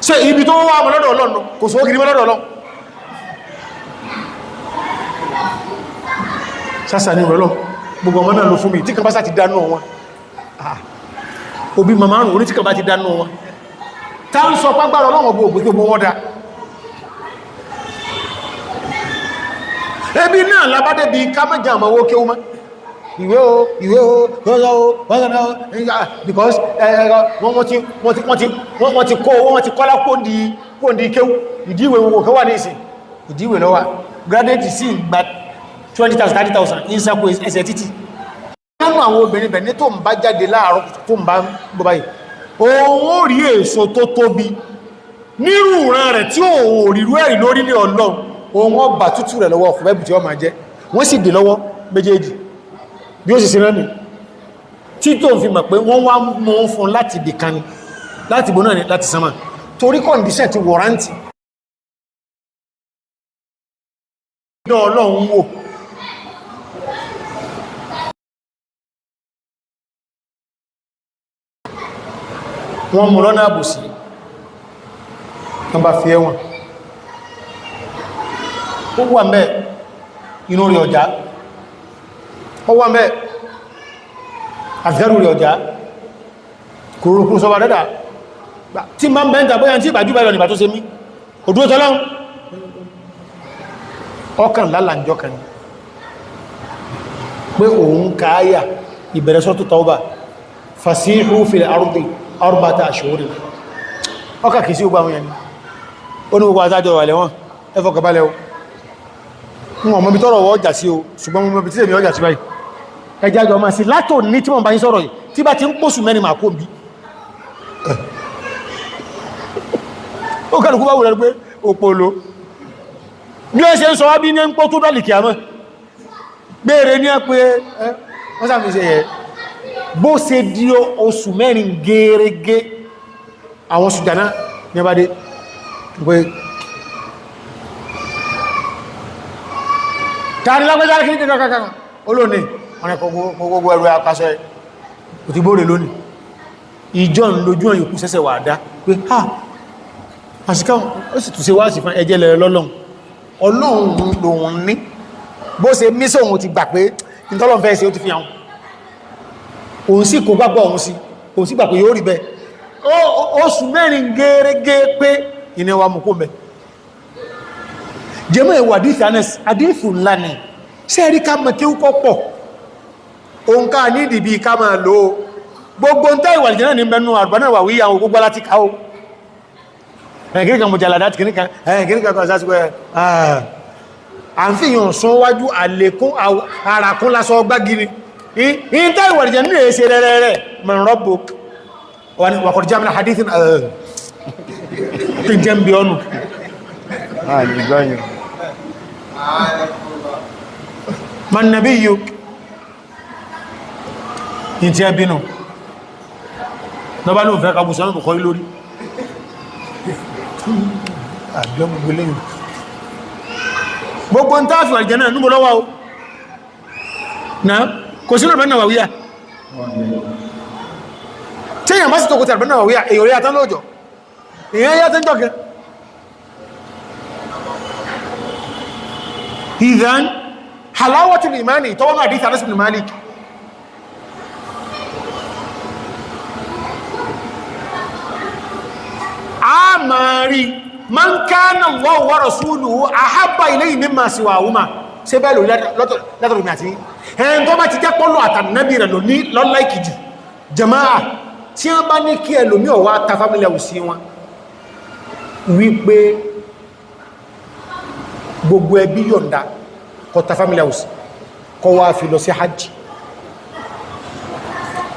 ṣe ibi tó wá mọ́lọ́dọ̀ ọlọ́run kò sówó kiri mọ́lọ́dọ̀ ọlọ́run sásà ní ìrọ̀lọ́ gbogbo ọmọ náà ló fún mi tí kan bá sá ti dánú wọn òbí mamárùn orí tí kan bá ti dánú wọn tá ń sọ pàgbàrọ̀ ọlọ́run ọgbọ̀ ògbé gbogbo wọn dá ẹbí náà lábádé bí ká mẹ́jà àmọ́ owó kéwú mọ́ ìwé o because wọ́n ti kó wọ́n ti kọ́lá pòndì kéwú ìdíwẹ̀ owó kẹwà ní ìsìn ìdíwẹ̀ lọ́wà graduate sí ìgbà 20,000 30,000 ìsàkó ẹsẹ̀ títì nínú àwọn obìnrin bẹ̀ ní tó ń bá jáde láàárọ̀ tó ń bá gbọ́bá yìí òun ó rí èso tó tóbi nírú ìran rẹ̀ tí òun ò rírú ẹ̀rì lórí ní ọlọ́run òun ó bà tútù rẹ̀ lọ́wọ́ ọkùnrin bẹ̀bù tí ó máa jẹ́ wọ́n sì dè lọ́wọ́ méjèèjì bí ó sì sinẹ́ nì tí tó ń fi mọ̀ pé wọ́n wá mọ́ fún láti dìkan ni láti bó náà ni láti sánmà torí kọ́ndíṣẹ̀ ti wọ̀rántì ọlọ́run wò wọ́n mú lọ́nà àbòsí wọ́n bá fi ẹ̀wọ̀n ó wà mẹ́ inú rí ọjà ó wà mẹ́ àfẹ́rù rí ọjà kòròkúrò sọba dẹ́dà tí ma ń bẹ́ntà bóyá tí ìbàjú báyọ̀ nìbà tó ṣe mí òdúró tọ́lọ́un ọkàn lálàjọ́ kan pé òun káyà ìbẹ̀rẹ̀ sọ́tù tauba fasihu fil ardi arbata ashhurin ọkà kìí sí ogbàmù yẹn ó ní gbogbo àtàjọ wà lẹ́wọ̀n ẹfọ́ kàbálẹ̀ o wọn mọ́bí tọ́rọ wọ́ ọjà sí o ṣùgbọ́n mọ́bí tí èmì ọjà sí báyìí ẹjájọ máa sí látò ní tí wọ́n bá yín sọ̀rọ̀ yìí tí bá ti ń pòsù mẹ́rin màá kó bí ó kàlùkú bá wùrẹ̀ pé òpòlò bí ó ṣe ń sọ wá bí ní ń pọ́ tó dálì kìámọ́ gbére ní pé wọ́n sàmì ṣe yẹ bó ṣe di oṣù mẹ́rin gẹ́rẹ́gẹ́ àwọn sùjànà ní ọbádé pé tàbí lágbẹ́jára kìí kẹ́kẹ́kẹ́ olóòní ọ̀nà gbogbo ẹrù akásọ ẹ̀ kò ti bóòrè lónìí ìjọ ń lójú ọ̀yìn kú sẹ́sẹ̀ wà dá pé ha àṣíká ó sì tún ṣe wá sí fún ẹjẹ́ lẹ́rẹ lọ́lọ́run ọlọ́run lòun ní bó ṣe mísọ̀ òun ti gbà pé ìtọ́lọ́n fẹ́ ṣe ó ti fi hàn òun sì kò gbàgbọ́ òun sí òun sì gbà pé yóò rí bẹ́ẹ̀ oṣù mẹ́rin gẹ́rẹ́gẹ́ pé ìní wa mú kó mẹ́ jẹmọ́ ìwà àdífù ńlá ni sẹ́rí ká mọ̀ kí ó pọ̀ òun ká ní ìdìbí ká máa lò ó gbogbo ń tẹ́ ìwà ìjẹ́ náà ní mẹ́nu àrùbánà wà wí àwọn gbogbo láti ká ó ẹ̀kìríkà mọ̀ jàládá ti kìríkà kan sásíwẹ́ à ń fìyàn sún wájú àlékún àràkún lásọ gbágiri in tẹ́ ìwà ìjẹ́ ní èsè rẹ̀ mọ̀ rọ́bù wàkọ̀dìjá mi hadithin tí jẹ́ ń bí ọnù man nabiyyuk in tí ẹ bínú lọ́bá ló fẹ́ kàbù sọ́nà kọ̀kọ́ lórí gbogbo ń tààfì àjẹ́nà níbo lọ́wọ́ o na kò sí Al-Baqarah Nawawiyya tí èyàn bá sì tó kò tí Al-Baqarah Nawawiyya èyàn rí àtán lóòjọ́ èyàn yá tó ń jọ́gẹ́ ìdán halawatul imani tọ́wọ́n náà dìtà Anas bin Malik a máa rí man kana Allahu wa rasuluhu ahabba ilayhi mimma siwahuma ṣe bẹ́ẹ̀ lórí látọ̀rọ̀ mi àti ẹn tó bá ti jẹ́ pọ́lọ̀ àtànàbí rẹ̀ lóní lọ́láìkì jù jama'a tí wọ́n bá ní kí ẹlòmí ọ̀wá ta family house wọn wípé gbogbo ẹbí yọ̀nda kó ta family house kó wá fi lọ sí hajj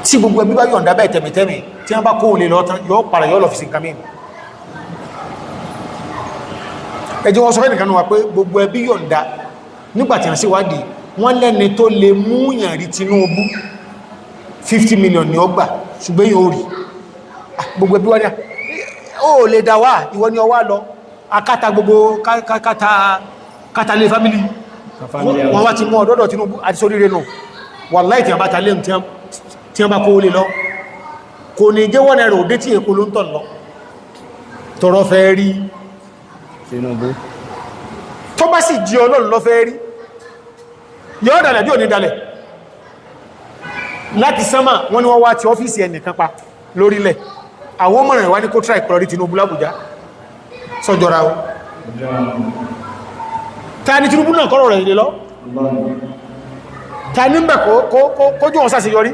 tí gbogbo ẹbí bá yọ̀nda bẹ́ẹ̀ tẹ̀mẹ̀tẹ̀mẹ̀ tí wọ́n bá kó olè lọ́tán yóò para yóò lọ fi sí nǹkan mìíràn ẹjẹ́ wọ́n sọ fẹ́ nìkan wà pé gbogbo ẹbí yọ̀nda nígbàtí wọ́n sí wádìí wọ́n lẹ́ni tó lè mú yànrí Tinubu 50 million ní ọgbà ṣùgbọ́n yóò rí gbogbo ẹbí wádìí ó lè dáwà ìwọ ni ọwá lọ akátà gbogbo kátàlé family wọ́n wá ti mú ọ̀dọ́dọ̀ Tinubu àti sórí rẹ̀ náà wàláhì tí wọ́n bá tàlé tí wọ́n bá kó lè lọ kò ní jẹ́ wọ́n ẹ̀rọ òdé tí èkó ló ń tọ̀ lọ tọrọ fẹ́ rí Tinubu tó bá sì jí Ọlọ́run lọ fẹ́ rí yóò dalẹ̀ bí ò ní dalẹ̀ láti sánmà wọ́n ní wọ́n wá ti ọ́fíìsì ẹnìkan pa lórílẹ̀ àwọn ọmọ rẹ̀ wá ní kó try kọlọrí Tinubu l'Ábùjá sọ́jọ́ra o ta ni Tinubu náà kọ́rọ̀ rẹ̀ ilé lọ ta ní mẹ́ kójú wọn sáṣe yọrí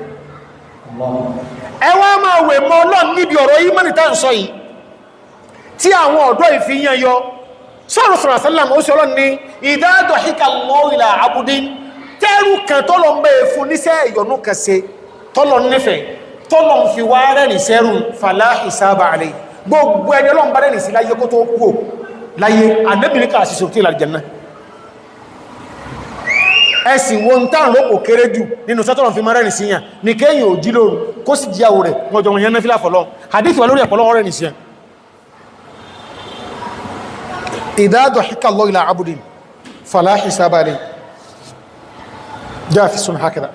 ẹwà máa wè mọ́ Ọlọ́run níbi ọ̀rọ̀ yìí mọ́ni tá ń sọ yìí tí àwọn ọ̀dọ́ ìfihàn yọ sọ́rọ̀ sọ̀rọ̀ sálàm ó sì Ọlọ́run ní idha dahika Allahu ila abudin tẹ́rù kan tọ́lọ ń bẹ́ fún níṣẹ́ ìyọnú kẹsẹ tọ́lọ nífẹ̀ẹ́ tọ́lọ ń fi wá rẹ̀rìn sẹ́rù fala hisaba alayhi gbogbo ẹni Ọlọ́run bá rẹ̀rìn sí láyé kó tó kú láyé anẹ́bìnrin kà sí sòtí ìlàjẹ̀nà ẹ̀sìn wo ń tàn lópò kéré jù nínú sọ́tọ̀lọ̀ fi máa rẹ̀rìn sí yàn ní kéyìn ò jí lóru kó sì jíyàwó rẹ̀ wọ́n jọ wọn yẹn náfílà fọ́lọ́ hadith wà lórí ẹ̀pọ̀lọ́wọ́ rẹ̀rìn sí yàn idha dahika Allahu ila abudin fala hisaba alayhi jẹ́ àfisùn hákẹ́dà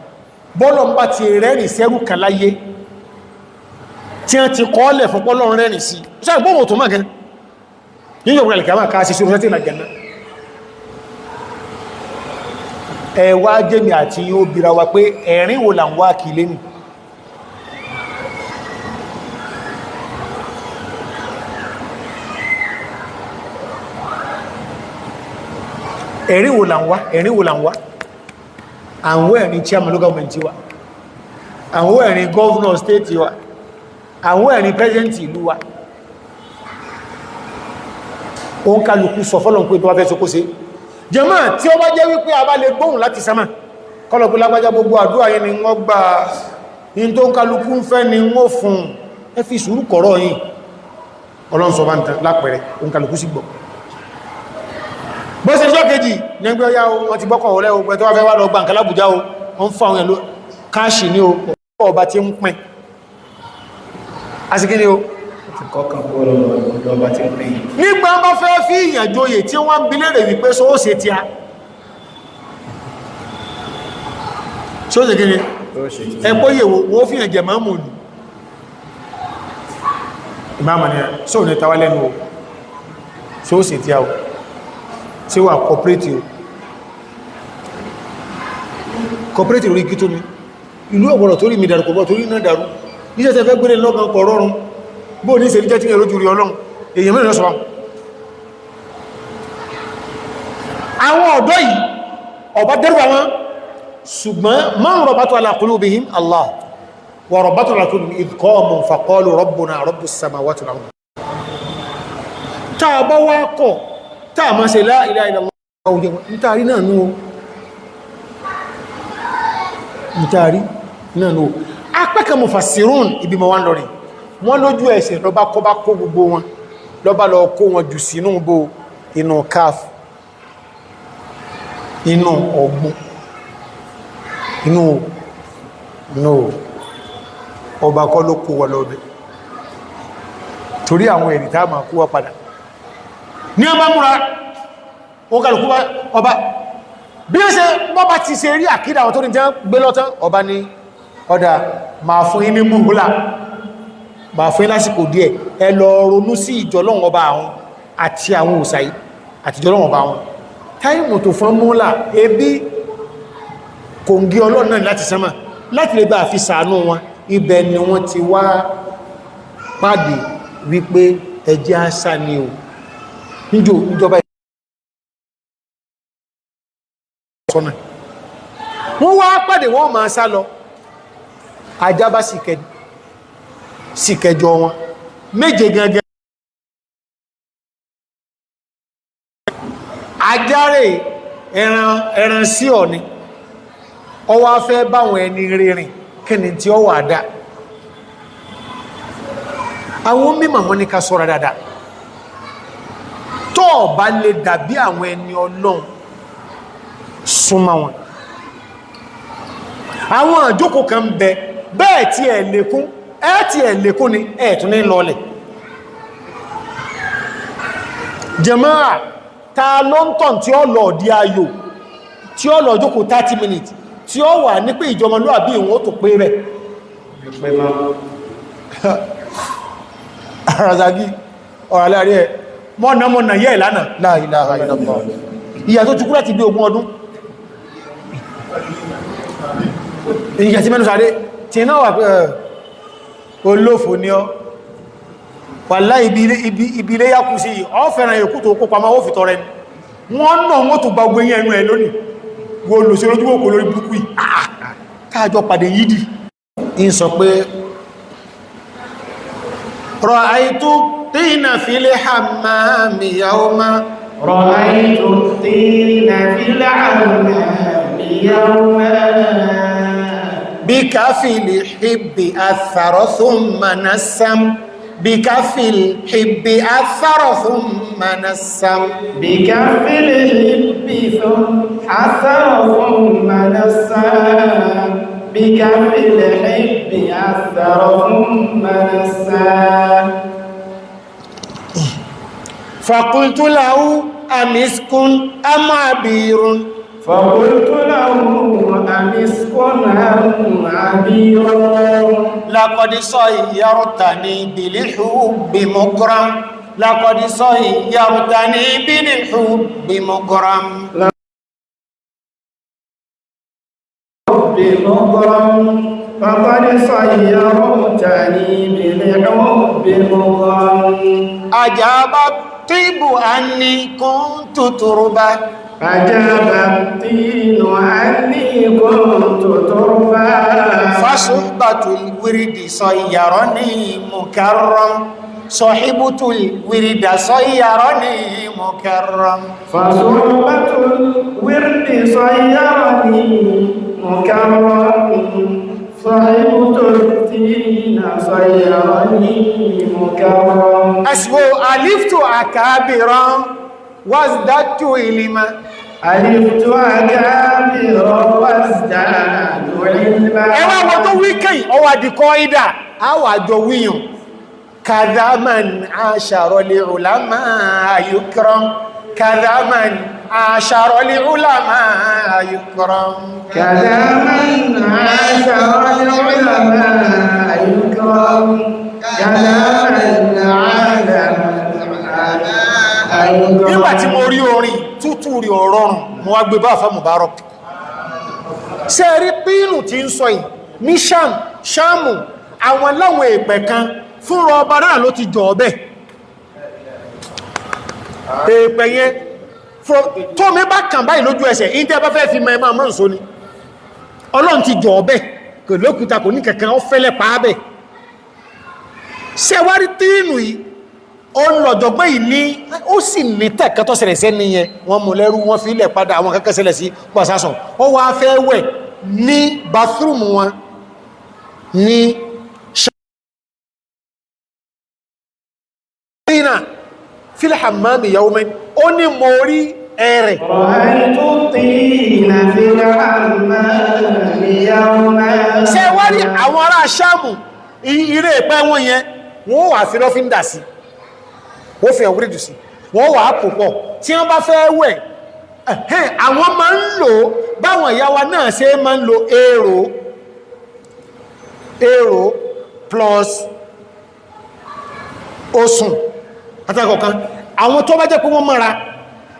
bọ́lọ̀ ń bá ti rẹ́rìn sẹ́rù kan láyé tí wọ́n ti kọ́ọ́lẹ̀ fún pọ́lọ̀ rẹ́rìn sí ṣáà gbọ́wọ́ tó máa gẹ́ yíyọ̀ wọ́n alìkàmà ká sí ṣúrù sẹ́tì ìlàjẹ̀ náà ẹwà jẹ́mi àti yóò bíra wa pé ẹ̀rin wo là ń wá kì lẹ́nu ẹ̀rin wo là ń wá àwọn ẹ̀rin chairman local government wa àwọn ẹ̀rin governor state wa àwọn ẹ̀rin president ìlú wa o ń kálukú sọ fọ́lọ̀n pé tó wá fẹ́ sókó sí jàmáà tí ó bá jẹ́ wípé a bá lè gbóhùn láti sámà kọlọ̀pù lágbàjá gbogbo àdúrà yìí ni wọ́n gba in tó ń kálukú ń fẹ́ ni wọ́n fún ẹ fi sùúrù kọ̀rọ̀ yìí ọlọ́nsọ bá ń tàn lápẹẹrẹ o ń kálukú sí gbọ́ bó ṣe jọ́ kejì ní ẹgbẹ́ ọyá wọ́n ti bọ́kọ̀ ọ̀lẹ́ ogun tó wá fẹ́ wá lọ gbàǹkà l'Ábùjá o wọ́n fún àwọn ẹ̀lú káàṣì ní ọba tí ń pín asìkí ni o nígbà bá fẹ́ fi ìyànjóyè tí wọ́n ń bi léèrè wípé só ó ṣe tí a só ṣe gíní ẹgbó yèwò wọ́n fi ẹ̀jẹ̀ máa mú ní ìmáàmà ní só ní tàwà lẹ́nu o só ṣe tí a o tí wà cooperative orí kí tó mi ìlú ọ̀gbọ̀rọ̀ tó rí mi dàrùkọ̀ bọ́ torí náà dàrú iṣẹ́ tẹ́ fẹ́ gbé lọ́gbọ̀n pọ̀ rọrùn bó ní ìṣẹ́rí jẹ́ tí ẹ̀rọ jù rí Ọlọ́run èyàn mẹ́rin lọ́sọ̀wá àwọn ọ̀dọ́ yìí ọba dẹ́rù àwọn ṣùgbọ́n man rabata ala qulubihim Allah wa rabata ala qulubihim idh qamu faqalu rabbuna rabbus samawati wal ard tá bá wá kọ̀ tá máa ṣe la ilaha illallah nítàrí náà nú nítàrí náà nú apẹ́kẹ̀ mufassirun ibi mọ̀ wá lọ rí wọ́n lójú ẹsẹ̀ lọ́bá kó gbogbo wọn lọ́bá lọ kó wọn jù sínú bó inú káf inú ọgbọ́n inú ọba kọ́ ló kó wọ lọ́bẹ̀ torí àwọn ẹ̀rì tá máa kó wọ́ padà ní ọba múra ó kàlùkú ọba bí ó ṣe bọ́bá ti ṣe rí àkídà àwọn tó ní jẹ́ gbé lọ́tán ọba ní ọdá máa fún yín ní múhùlá bá fún lásìkò díẹ̀ ẹ lọ ronú sí ìjọlọ́wọ́ ọba àwọn àti àwọn òsàí àti ìjọlọ́wọ́ ọba wọn táìmù tó fún múlà ebi kò ń gí ọlọ́run náà láti sánmà láti lè bá fi ṣàánú wọn ibẹ̀ ni wọ́n ti wá pàdé wípé ẹjẹ́ àṣà ni o níjọba ìsọ́nà wọ́n wá pàdé wọ́n máa sá lọ ajá bá sì kẹjọ wọn méje gangan ajáre ẹran sí ọ̀ni ọwọ́ afẹ́ báwọn ẹni rìnrìn kíni tí ó wà dá àwọn mímọ̀ wọn ní ká sọ́ra dáadáa tó bá lè dàbí àwọn ẹni ọlọ́run súnmọ́ wọn àwọn àjókò kan bẹ bẹ́ẹ̀ tí ẹ̀ lékún ni ẹ̀ tún ní lọlẹ̀ jàmáà ta ló ń tàn tí ó lọ ọ̀dí ayò tí ó lọ jókòó 30 minutes tí ó wà ní pé ìjọmọlúwàbí ìwọ̀n ó tó pé rẹ̀ àràzàgí ọ̀rọ̀lárí ẹ̀ mọ́nà yẹ́ ìlànà la ilaha illallah ìyà tó tukú láti bí 20 ọdún ìyà tí mẹ́nu sáré tí náà wà pé olófò ní ọ wàlá ibi ilé yá kú sí ọ́fẹ́ràn èkú tó kó pàmà ó fi tọrẹ wọ́n náà wọ́n tó gba ogbé yẹn ẹnu ẹ̀ lónìí wo lò sí olójúwò kò lórí burúkú yìí káàjọ pàdé yídì in sọ pé ra'aytu tina fil hammami yawma ra'aytu tina fil hammami yawma bikafil hibbi athara thumma nassam bikafil hibbi athara thumma nassam bikafil hibbi athara thumma nassam bikafil hibbi athara thumma nassam faqultu lahu amiskun am abirun فقلت له أمسك أم عبير لقد صيرتني بالحب مكرم لقد صيرتني بالحب مكرم فقد صيرتني بالحب مكرم أجاب الطيب أني كنت تربة أجاب الطين أني كنت تربا فصحبة الورد صيرني مكرم صحبة الورد صيرني مكرم فصحبة الورد صيرني مكرم صحبة الطين صيرني مكرم أسهو ألفت أكابرا وازددت علما ألفت أكابر وازداد علما ẹwà wọn tó wí kẹ́yìn ọwà dìkọ́ ìdá àwà àjọ wíyàn kàdáman àṣàrọ̀lẹ̀ ulama yukram kàdáman àṣàrọ̀lẹ̀ ulama yukram كلاما عاشر العلماء يكرم كلاما عالم nígbà tí mo rí orin tútù rí ọ̀rọ̀rùn mo wá gbé bá fẹ́ Mubarak ṣe rí pínù tí ń sọ yìí ní ṣáàmù àwọn láwọn èpẹ̀ kan fúnra ọba náà ló ti jọ ọbẹ̀ èpẹ̀ yẹn tó mi bá kàn báyìí lójú ẹsẹ̀ ní tẹ́ bá fẹ́ fi mẹ́ẹ̀má mọ́ ǹsó ni Ọlọ́run ti jọ ọbẹ̀ kò lókúta kò ní kẹ̀kẹ́ ó fẹ́lẹ̀ pàábẹ̀ ṣe wá rí pínù yìí ó ń lọ̀jọ̀gbọ́n yìí ní ó sì ní tẹ̀kẹ́ tó ṣẹlẹ̀ sẹ́ni yẹn wọ́n mú lẹ́rú wọ́n fi ilẹ̀ padà àwọn kẹ́kẹ́ ṣẹlẹ̀ sí pàṣásọ̀ ó wá fẹ́ wẹ̀ ní bathroom wọn ní ṣàrínà fil hammami yawman ó ní mo rí ẹ̀rẹ̀ ṣe wá rí àwọn ará Ṣáàmù ire ìpẹ́ wọn yẹn wọ́n wà fi lọ́fíndà sí wọ́n fi ẹ̀wúrí jù sí wọ́n wà á pò pọ̀ tí wọ́n bá fẹ́ wẹ̀ àwọn máa ń lò báwọn ìyá wa náà ṣe máa ń lo èrò plus OSUN àtàkọ̀kan àwọn tó bá jẹ́ pé wọ́n mọ́ra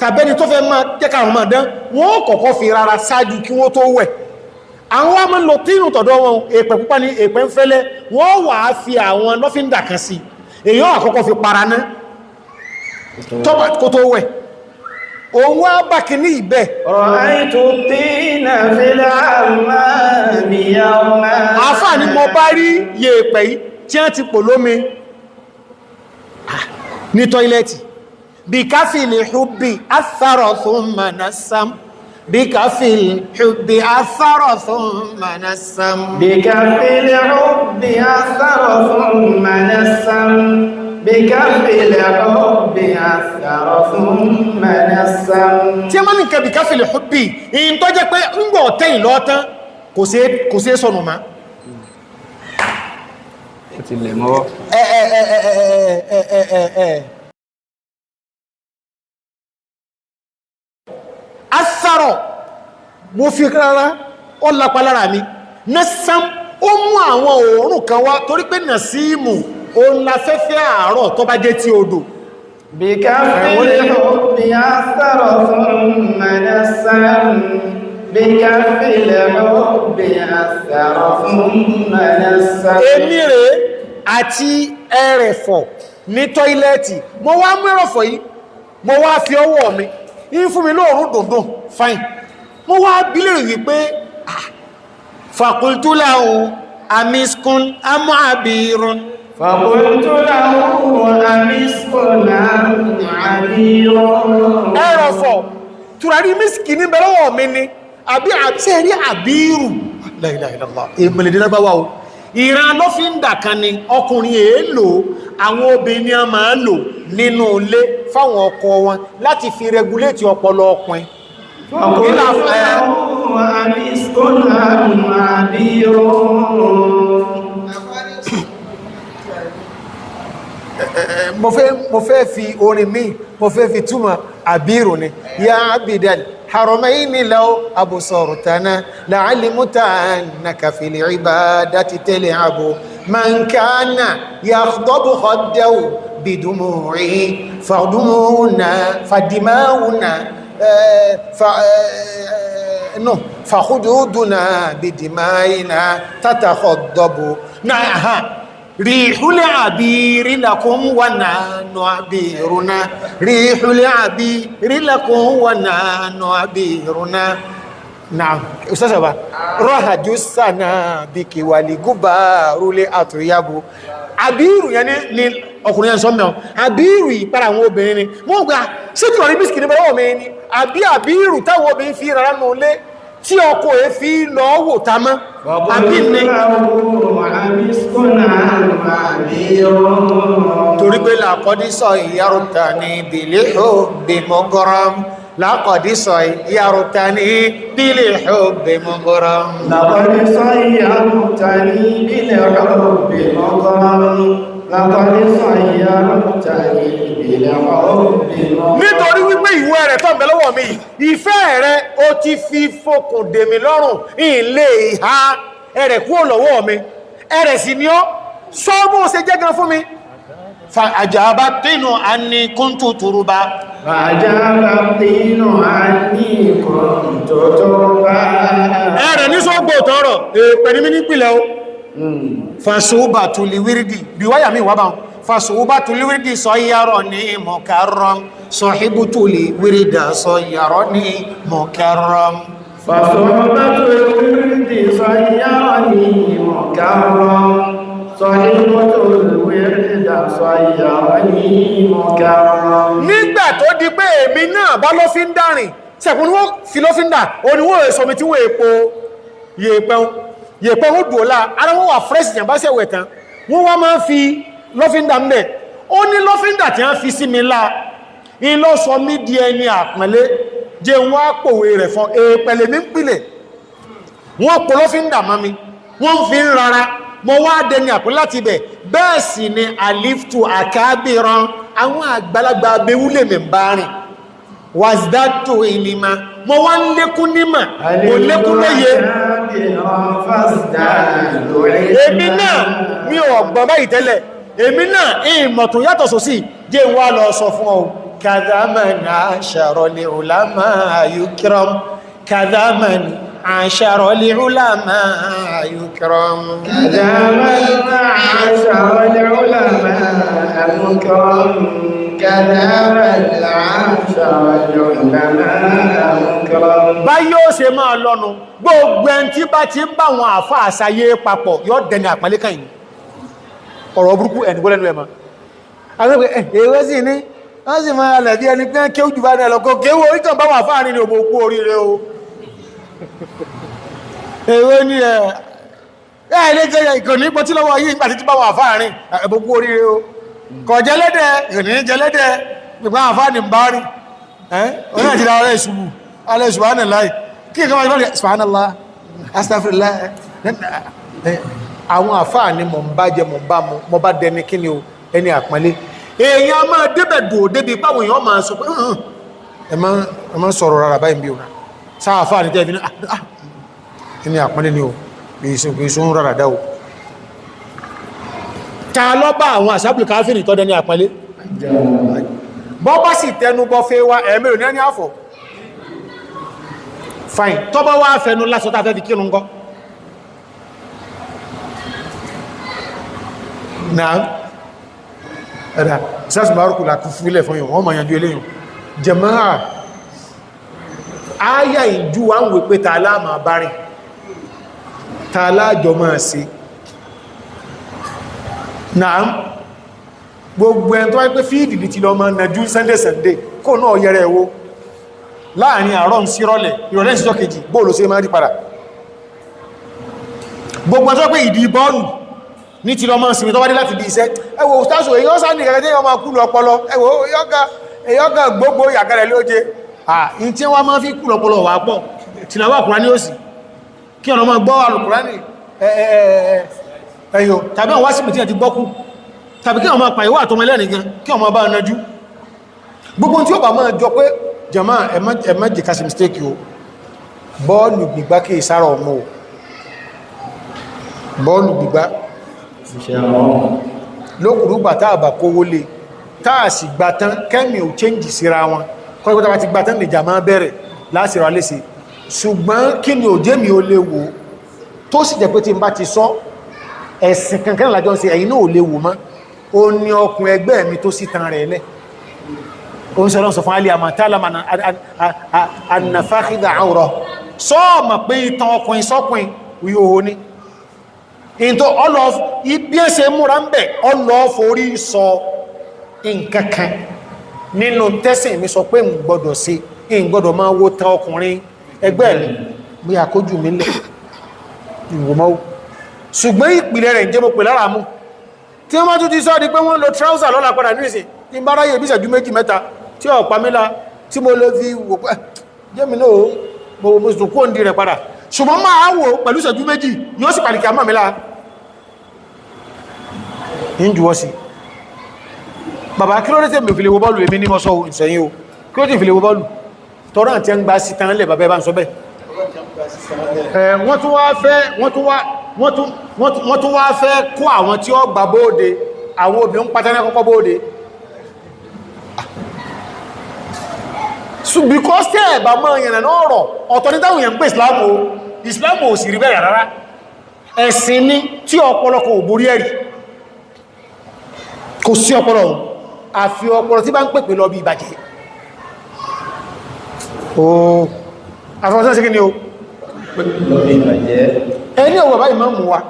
tàbẹ́ni tó fẹ́ máa jẹ́ káàrùn máa dán wọ́n kọ́kọ́ fi rárá ṣáájú kí wọ́n tó wẹ̀ àwọn wá máa ń lo tínú tọ̀dọ̀ wọn èpẹ̀ púpá ní èpẹ̀ ń fẹ́lẹ́ wọ́n wà á fi àwọn lọ́fíndà kan sí èyàn àkọ́kọ́ fi para ná kó tó wẹ̀ òun wá bá kì ní ìbẹ̀ àfáà ni mo bá rí yèèpẹ̀ yìí tí wọ́n ti pò lómi ní tọ́ílẹ̀tì bí káfílì hubbi athara thumma nassam bí káfílì hubbi athara thumma nassam bí káfílì hubbi athara thumma nassam bí káfílì hubbi athara thumma nassam. tí a máa ní kẹ bí káfílì hubbi in tó jẹ́ pé ń gbọ́ tẹ́yìn lọ́tán kò sí sọnù ma ó ti lè mọ́wọ́ asárọ̀ mo fi rárá ó lápá lára mi násán ó mú àwọn òórùn kan wá torí pé nàsíìmù ó ń la fẹ́fẹ́ àárọ̀ tó bá jẹ́ tí odò bí káfílì hubbi athara thumma nassam bí káfílì hubbi athara thumma nassam. èmi rẹ̀ àti ẹrẹ̀fọ̀ ní tọ́ílẹ̀tì mo wá mẹ́rọ̀fọ̀ yìí mo wá fi ọwọ́ mi in fún mi lóòrùn dùndùn fine mo wá bílẹ̀ wípé faqultu lahu amiskun am abirun faqultu lahu amiskun am abirun. ẹrọ̀fọ̀ tùràrí mísìkì ní bẹ̀rẹ̀wọ̀ mi ni àbí àtẹ́rí àbírù la ilaha illallah èmìlẹ̀dínlábáwá o ìran lọ́fíndà kan ni ọkùnrin èèlò àwọn obìnrin a máa lò nínú ilé fáwọn ọkọ wọn láti fi regulate ọpọlọ ọkùnrin mo fẹ́ fi orin míì mo fẹ́ fi túmọ̀ àbírù ni ya abidal حرمين لو أبصرتنا لعلمت أنك في العبادة تلعب من كان يخضب خده بدموعه فدماؤنا فخدودنا بدمائنا تتخضب نعم ريح العبير لكم ونحن عبيرنا ريح العبير لكم ونحن عبيرنا نعم أستاذ أبا رهج السنابك والغبار لأطيب àbírù yẹn ní ọkùnrin yẹn sọ́mọ̀ àbírù ìpára àwọn obìnrin ni wọ́n gbà síjú ọ̀rí bíṣkì ní bẹ̀rẹ̀ ọmọ ẹni àbí àbírù táwọn obìnrin fi rárá nù lé tí ọkọ̀ ẹ̀ fi lọ wò ta mọ́ àbí ní torí pé làkọ́dísọ̀ ìyárùta ní ìbìlẹ̀ òbí mọ́gọ́rọ́m làkọ́dísọ̀ ìyárùta ní ìbìlẹ̀ òbí mọ́gọ́rọ́m làkọ́dísọ̀ ìyárùta ní ìbìlẹ̀ òbí mọ́gọ́rọ́m làkọ́dísọ̀ ìyárùta ní ìbìlẹ̀ òbí mọ́gọ́rọ́m. nítorí wípé ìwé rẹ̀ tó ń bẹ lọ́wọ́ mi ìfẹ́ rẹ̀ ó ti fi fokùn dèmí lọ́rùn ilé ìhá ẹ̀rẹ̀ kúrò lọ́wọ́ mi ẹ̀rẹ̀ sì ni ó sọ́bọ̀ ṣe jẹ́ gan fún mi fàájábá tínú àní kúntù turuba fàájábá tínú àní kúntù turuba ẹ̀rẹ̀ ní sọ́gbọ̀ tọrọ pẹ̀lú mi nípìlẹ̀ o fàṣùbà tuliwiridi bí wáyà mi wábà fàṣùbà tuliwiridi sọ yàrá ní mọ̀kárọ̀m sọ̀híbù tuliwirida sọ yàrá ní mọ̀kárọ̀m فصحبة الورد صيرني مكرم صحبة الورد صيرني مكرم. nígbà tó di pé èmi náà bá ló fi ń dárìn sẹ́kùn wọ́n fi ló fi ń dà oníwọ̀n èso mi tí wọ́n èpo yèpẹ̀ ó dùn ọlá ara wọ́n wà fresh jàmbá sẹ́wẹ̀ tán wọ́n wá máa ń fi ló fi ń dà mẹ́ ó ní ló fi ń dà tí wọ́n fi sí mi lá in ló sọ mí di ẹni àpẹẹlẹ jẹ wọ́n á pòwé rẹ̀ fún èèpẹ̀lẹ̀ ní pìlẹ̀ wọ́n pò ló fi ń dàmá mi wọ́n fi ń rárá mọ́ wá dẹni àpò láti bẹ̀ bẹ́ẹ̀ sì ni àlíftù àkábìran àwọn àgbàlagbà abewúlé mi bá rìn wàzdátò ìlímà mọ́ wá ń lékún nímà mo lékún lóye èmi náà mi ò gbọ́n báyìí tẹ́lẹ̀ èmi náà ìmọ̀ tó yàtọ̀ sósì jẹ́ wá lọ sọ fún ọ kàdámàn àṣàrọ̀ lè ulama yukram kàdámàn àṣàrọ̀ lè ulama yukram كذبت عشر العلماء مكرم كذبت عشر العلماء مكرم bá yóò ṣe máa lọ́nu gbogbo ẹn tí bá ti ń bá wọn àfá àṣàyé papọ̀ yóò dẹni àpálẹ́ kàn yìí ọ̀rọ̀ burúkú ẹni gbọ́lẹ́nu ẹ̀mà agbẹ́gbẹ́ ẹ̀wẹ́ sí ní wọ́n sì máa lẹ̀bí ẹni pé kí ó jù bá náà lọ́kọ́ kéwò ìkàn bá wà fáà nínú òbò kú oríire o ẹ̀wẹ́ ní ẹ̀ẹ́lẹ́gẹ́ ìkànnì pọ̀ tí lọ́wọ́ yìí ìgbà tí bá wà fáà rìn ẹ̀bò kú oríire o kọ̀ jẹ́lẹ́dẹ̀ ìrìn jẹ́lẹ́dẹ̀ gbogbo àfáà ní bá rí ọ̀nà ìjìlá ọ̀rẹ́ ìṣubú alẹ́ subhanallah kí ẹ̀kọ́ wáyé lọ́rẹ̀ subhanallah astaghfirullah àwọn àfáà ni mọ̀ ń bá jẹ mọ̀ bá dẹni kí ni o ẹni àpọ́nlé èèyàn máa débẹ̀ dò débi páwọn èèyàn máa sọ pé ẹ má sọ̀rọ̀ rárá báyìí bí o náà sáà àfáà ní tẹ́ẹ̀bí ẹni àpọ́nlé ni o ìṣòro rárá dá o ta lọ bá àwọn àsábùlù káfíìnì tọ́ dẹni àpọ́nlé bọ́ bá sì tẹnu bọ́ fẹ́ wá ẹ̀mẹ́rò ní ẹni àfọ̀ fine tọ́bọ́ wá fẹ́nu lásọ tàfẹ́ fi kírun gọ́ náà ẹ̀dà ìsásùmárùkù lákú fúlẹ̀ fún yíò wọ́n ma yanjú eléyìn jẹmáà áyà ìjú wá ń wè pé tààlá ma bá rìn tààlá jọ máa sí náà gbogbo ẹn tó wáyé pé fíìdì ní ti lọ máa nàjú sunday kó náà yẹrẹ ẹwó láàrin àárọ̀ sí ìrọ̀lẹ́ ìsìjọ́ kejì bóòlù sí máa rí padà gbogbo ẹjọ́ pé ìdí bọ́ọ̀lù ní ti lọ máa sinmi tó wá dé láti bí iṣẹ́ ẹwọ òstásò èyí ó sáà ní gẹ̀gẹ́ tí ọmọ kúlù ọpọlọ ẹwọ èyọ́gà gbogbo ìyàgẹ̀rẹ̀ lóje in tí wọ́n máa fi kúlù ọpọlọ wà pọ̀ tìlàwà Kùránì ó sì kí ọ̀nà máa gbọ́ Al-Kùránì ẹ̀yọ tàbí àwọn wásìmì tí a ti gbọ́kú tàbí kí ọmọ pàíwà àtọmọ ẹlẹ́nìkan kí ọmọ bá nájú gbogbo tí ó bá máa jọ pé jama ẹmọ́ jẹ́ kasi mistake o bọ́ọ̀lù gbígbá kí ìsára ọmọ o bọ́ọ̀lù gbígbá lókùrúgbà táàbà kówó lè táàsì gbátán kẹ́mì ò change síra wọn kọ́lùkọ́ta bá ti gbátán lè jàmá bẹ̀rẹ̀ lásìrò alẹ́sì ṣùgbọ́n kí ni ò jẹ́ mi ò lè wò tó sì jẹ́ pé tí n bá ti sọ ẹ̀sìn kankan lájọ́ sí ẹ̀yin náà ò lè wò mọ́ ó ní ọkùn ẹgbẹ́ mi tó sì tan rẹ̀ lẹ́ òun sọ́rọ̀ sọ fún alì àmàtàlàmà ànàfáàkìdà àwòrọ̀ sọ́ọ̀mà pé ìtàn ọkùnrin sọ́kùnrin yóò ní ìntò ọlọ́ ibi ẹsẹ̀ múra ń bẹ̀ ọlọ́ forí sọ nǹkankan nínú tẹ́sìn mi sọ pé ń gbọ́dọ̀ sí ń gbọ́dọ̀ máa wó tán ọkùnrin ẹgbẹ́ mi bí àkójú mi lẹ̀ ìwòmọ́wó ṣùgbọ́n ìpìlẹ̀ rẹ̀ jẹ́ mo pè lára mú tí wọ́n tún ti sọ́ di pé wọ́n lo trouser lọ́la padà ní ìsìn tí bá ráyè bí ìṣẹ́jú méjì mẹ́ta tí ọ̀pá mílá tí mo lè fi wò pẹ́ jẹ́mi náà mo sùn kó ń di rẹ̀ padà ṣùgbọ́n máa wò pẹ̀lú ìṣẹ́jú méjì yóò sì pàdìkì àmà mílá ń juwọ́ sí bàbá kí ló dé tẹ́mi òfìlẹ̀ wo bọ́ọ̀lù èmi ní mọ́sọ́ ìsẹ̀yìn o kí ló dé ìfìlẹ̀ wo bọ́ọ̀lù tọ́rọ àti ẹn gbá sí tán lẹ̀ bàbá ẹbá ń sọ bẹ́ẹ̀ wọ́n tún wá fẹ́ kó àwọn tí ó gbà bóòde àwọn obìnrin pátánẹ́ kọ́kọ́ bóòde because tẹ́ ẹ̀bà mọ́ ìyànà náà rọ̀ ọ̀tọ̀ ní táwọn èèyàn pé Islam ò sì rí bẹ́ẹ̀ rárá ẹ̀sìn ní tí ọ̀pọ̀lọpọ̀ ò borí ẹ̀rí kò sí ọpọlọ àfi ọpọlọ tí bá ń pèpè lọ bí ìbàjẹ́ ooo àfọwọ́sán sí kí ni o ẹni ọwọ́ bàbá ìmọ̀ mú wa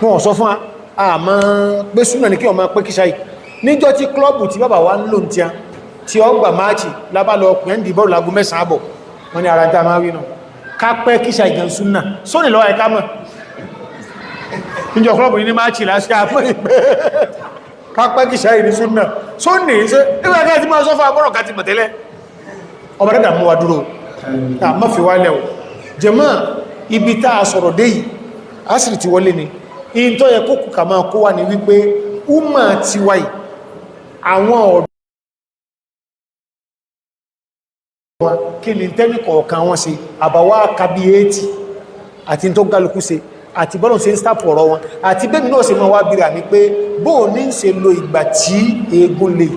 wọ́n sọ fún àmọ́ pé súnà ní kí ọmọ pé kíṣà yìí níjọ́ tí klọ́bù tí bàbá wa ń lò ní tí ó gbà máàchì lábálọ ọkùnrin dìbò lágún mẹ́sàn àbọ̀ wọ́n ni ara já máa rí náà ká pẹ́ kíṣà ìgàn súnà sóní lọ́wọ́ ẹ̀ká mọ̀ níjọ́ klọ́bù ní máàchì láṣẹ àpọ̀ ìpẹ́ ká pẹ́ kíṣà ìrìn súnà sóní ṣe nígbà ká ti máa sọ fún agbọ́rọ̀ ká ti mọ̀ tẹ́lẹ̀ ọmọ rẹ̀ dàmú wa dúró àmọ́ fi wá lẹ́wọ̀ jẹ́mọ́ ibi tá a sọ̀rọ̀ dé yìí asìrì ti wọlé ni in tó yẹ kókù kà máa kó wà ní wípé umma ti wáyì àwọn ọ̀dọ́ kí ni tẹ́nì kọ̀ọ̀kan wọn ṣe àbáwá kabi 80 àti tó gálùkú ṣe àti bọ́lọ̀ sí ń sápọ̀ ọ̀rọ̀ wọn àti bẹ́mi náà sì máa wá bíra ní pé bóò ní ń ṣe lo ìgbà tí eégún lè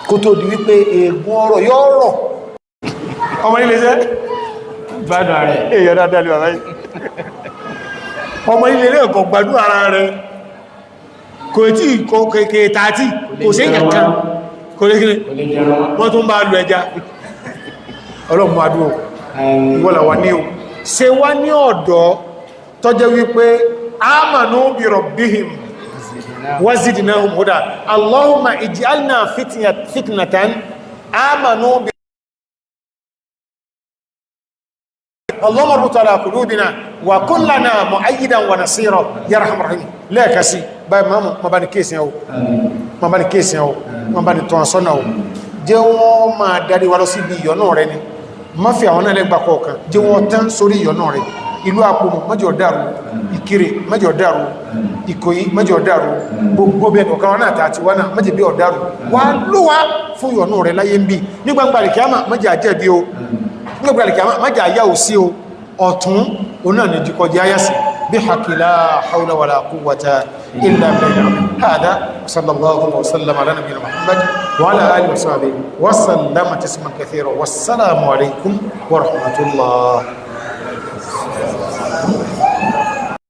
kó tó di wípé eégún ọ̀rọ̀ yóò rọ̀ ọmọ ilé iṣẹ́ gbádùn ààrẹ èèyàn dáadáa lè wà báyìí ọmọ ilé rẹ̀ kọ̀ gbádùn ara rẹ̀ kò tí kèkè tààtì kò sí ìyàkan kò lè gírí wọ́n tún bá lù ẹja ọlọ́mọ adúró ìwọ́là wà ní o ṣe wá ní ọ̀dọ́ tọ́jẹ́ wípé amanu bi rabbihim wazidnahum huda allahumma ij'alna fitnatan amanu bi اللهم اربط على قلوبنا وكن لنا مؤيدا ونصيرا يا ارحم الراحمين لا كسي باي ما بان كيسين او ما بان كيسين او ما بان تونسون او jẹ́ wọ́n máa darí wa lọ sí ibi ìyọ́nà rẹ ni má fi àwọn náà lẹ́gbà kọ̀ọ̀kan jẹ́ wọ́n tán sórí ìyọ́nà rẹ ìlú APOMU mẹ́jọ dàrú Ìkirè mẹ́jọ dàrú Ìkòyí mẹ́jọ dàrú gbogbo bẹ́ẹ̀ ọ̀kan wọn náà tààtì wá náà mẹ́jẹ bí ọ̀dàrú wà ló wá fún ìyọ́nà rẹ láyé ń bí ní gbangba àlìkíyàmà mẹ́jẹ àjẹ́bí o ní gbangba àlìkíyàmà mẹ́jẹ àyà ò sí o ọ̀tún onáà ní jíkọjẹ́ ayásí bí hakila haula wala quwwata illa billah hada sallallahu wa sallam ala nabiyina Muhammad wa ala alihi wa sahbihi wa sallama tasliman kathira wassalamu alaikum wa rahmatullah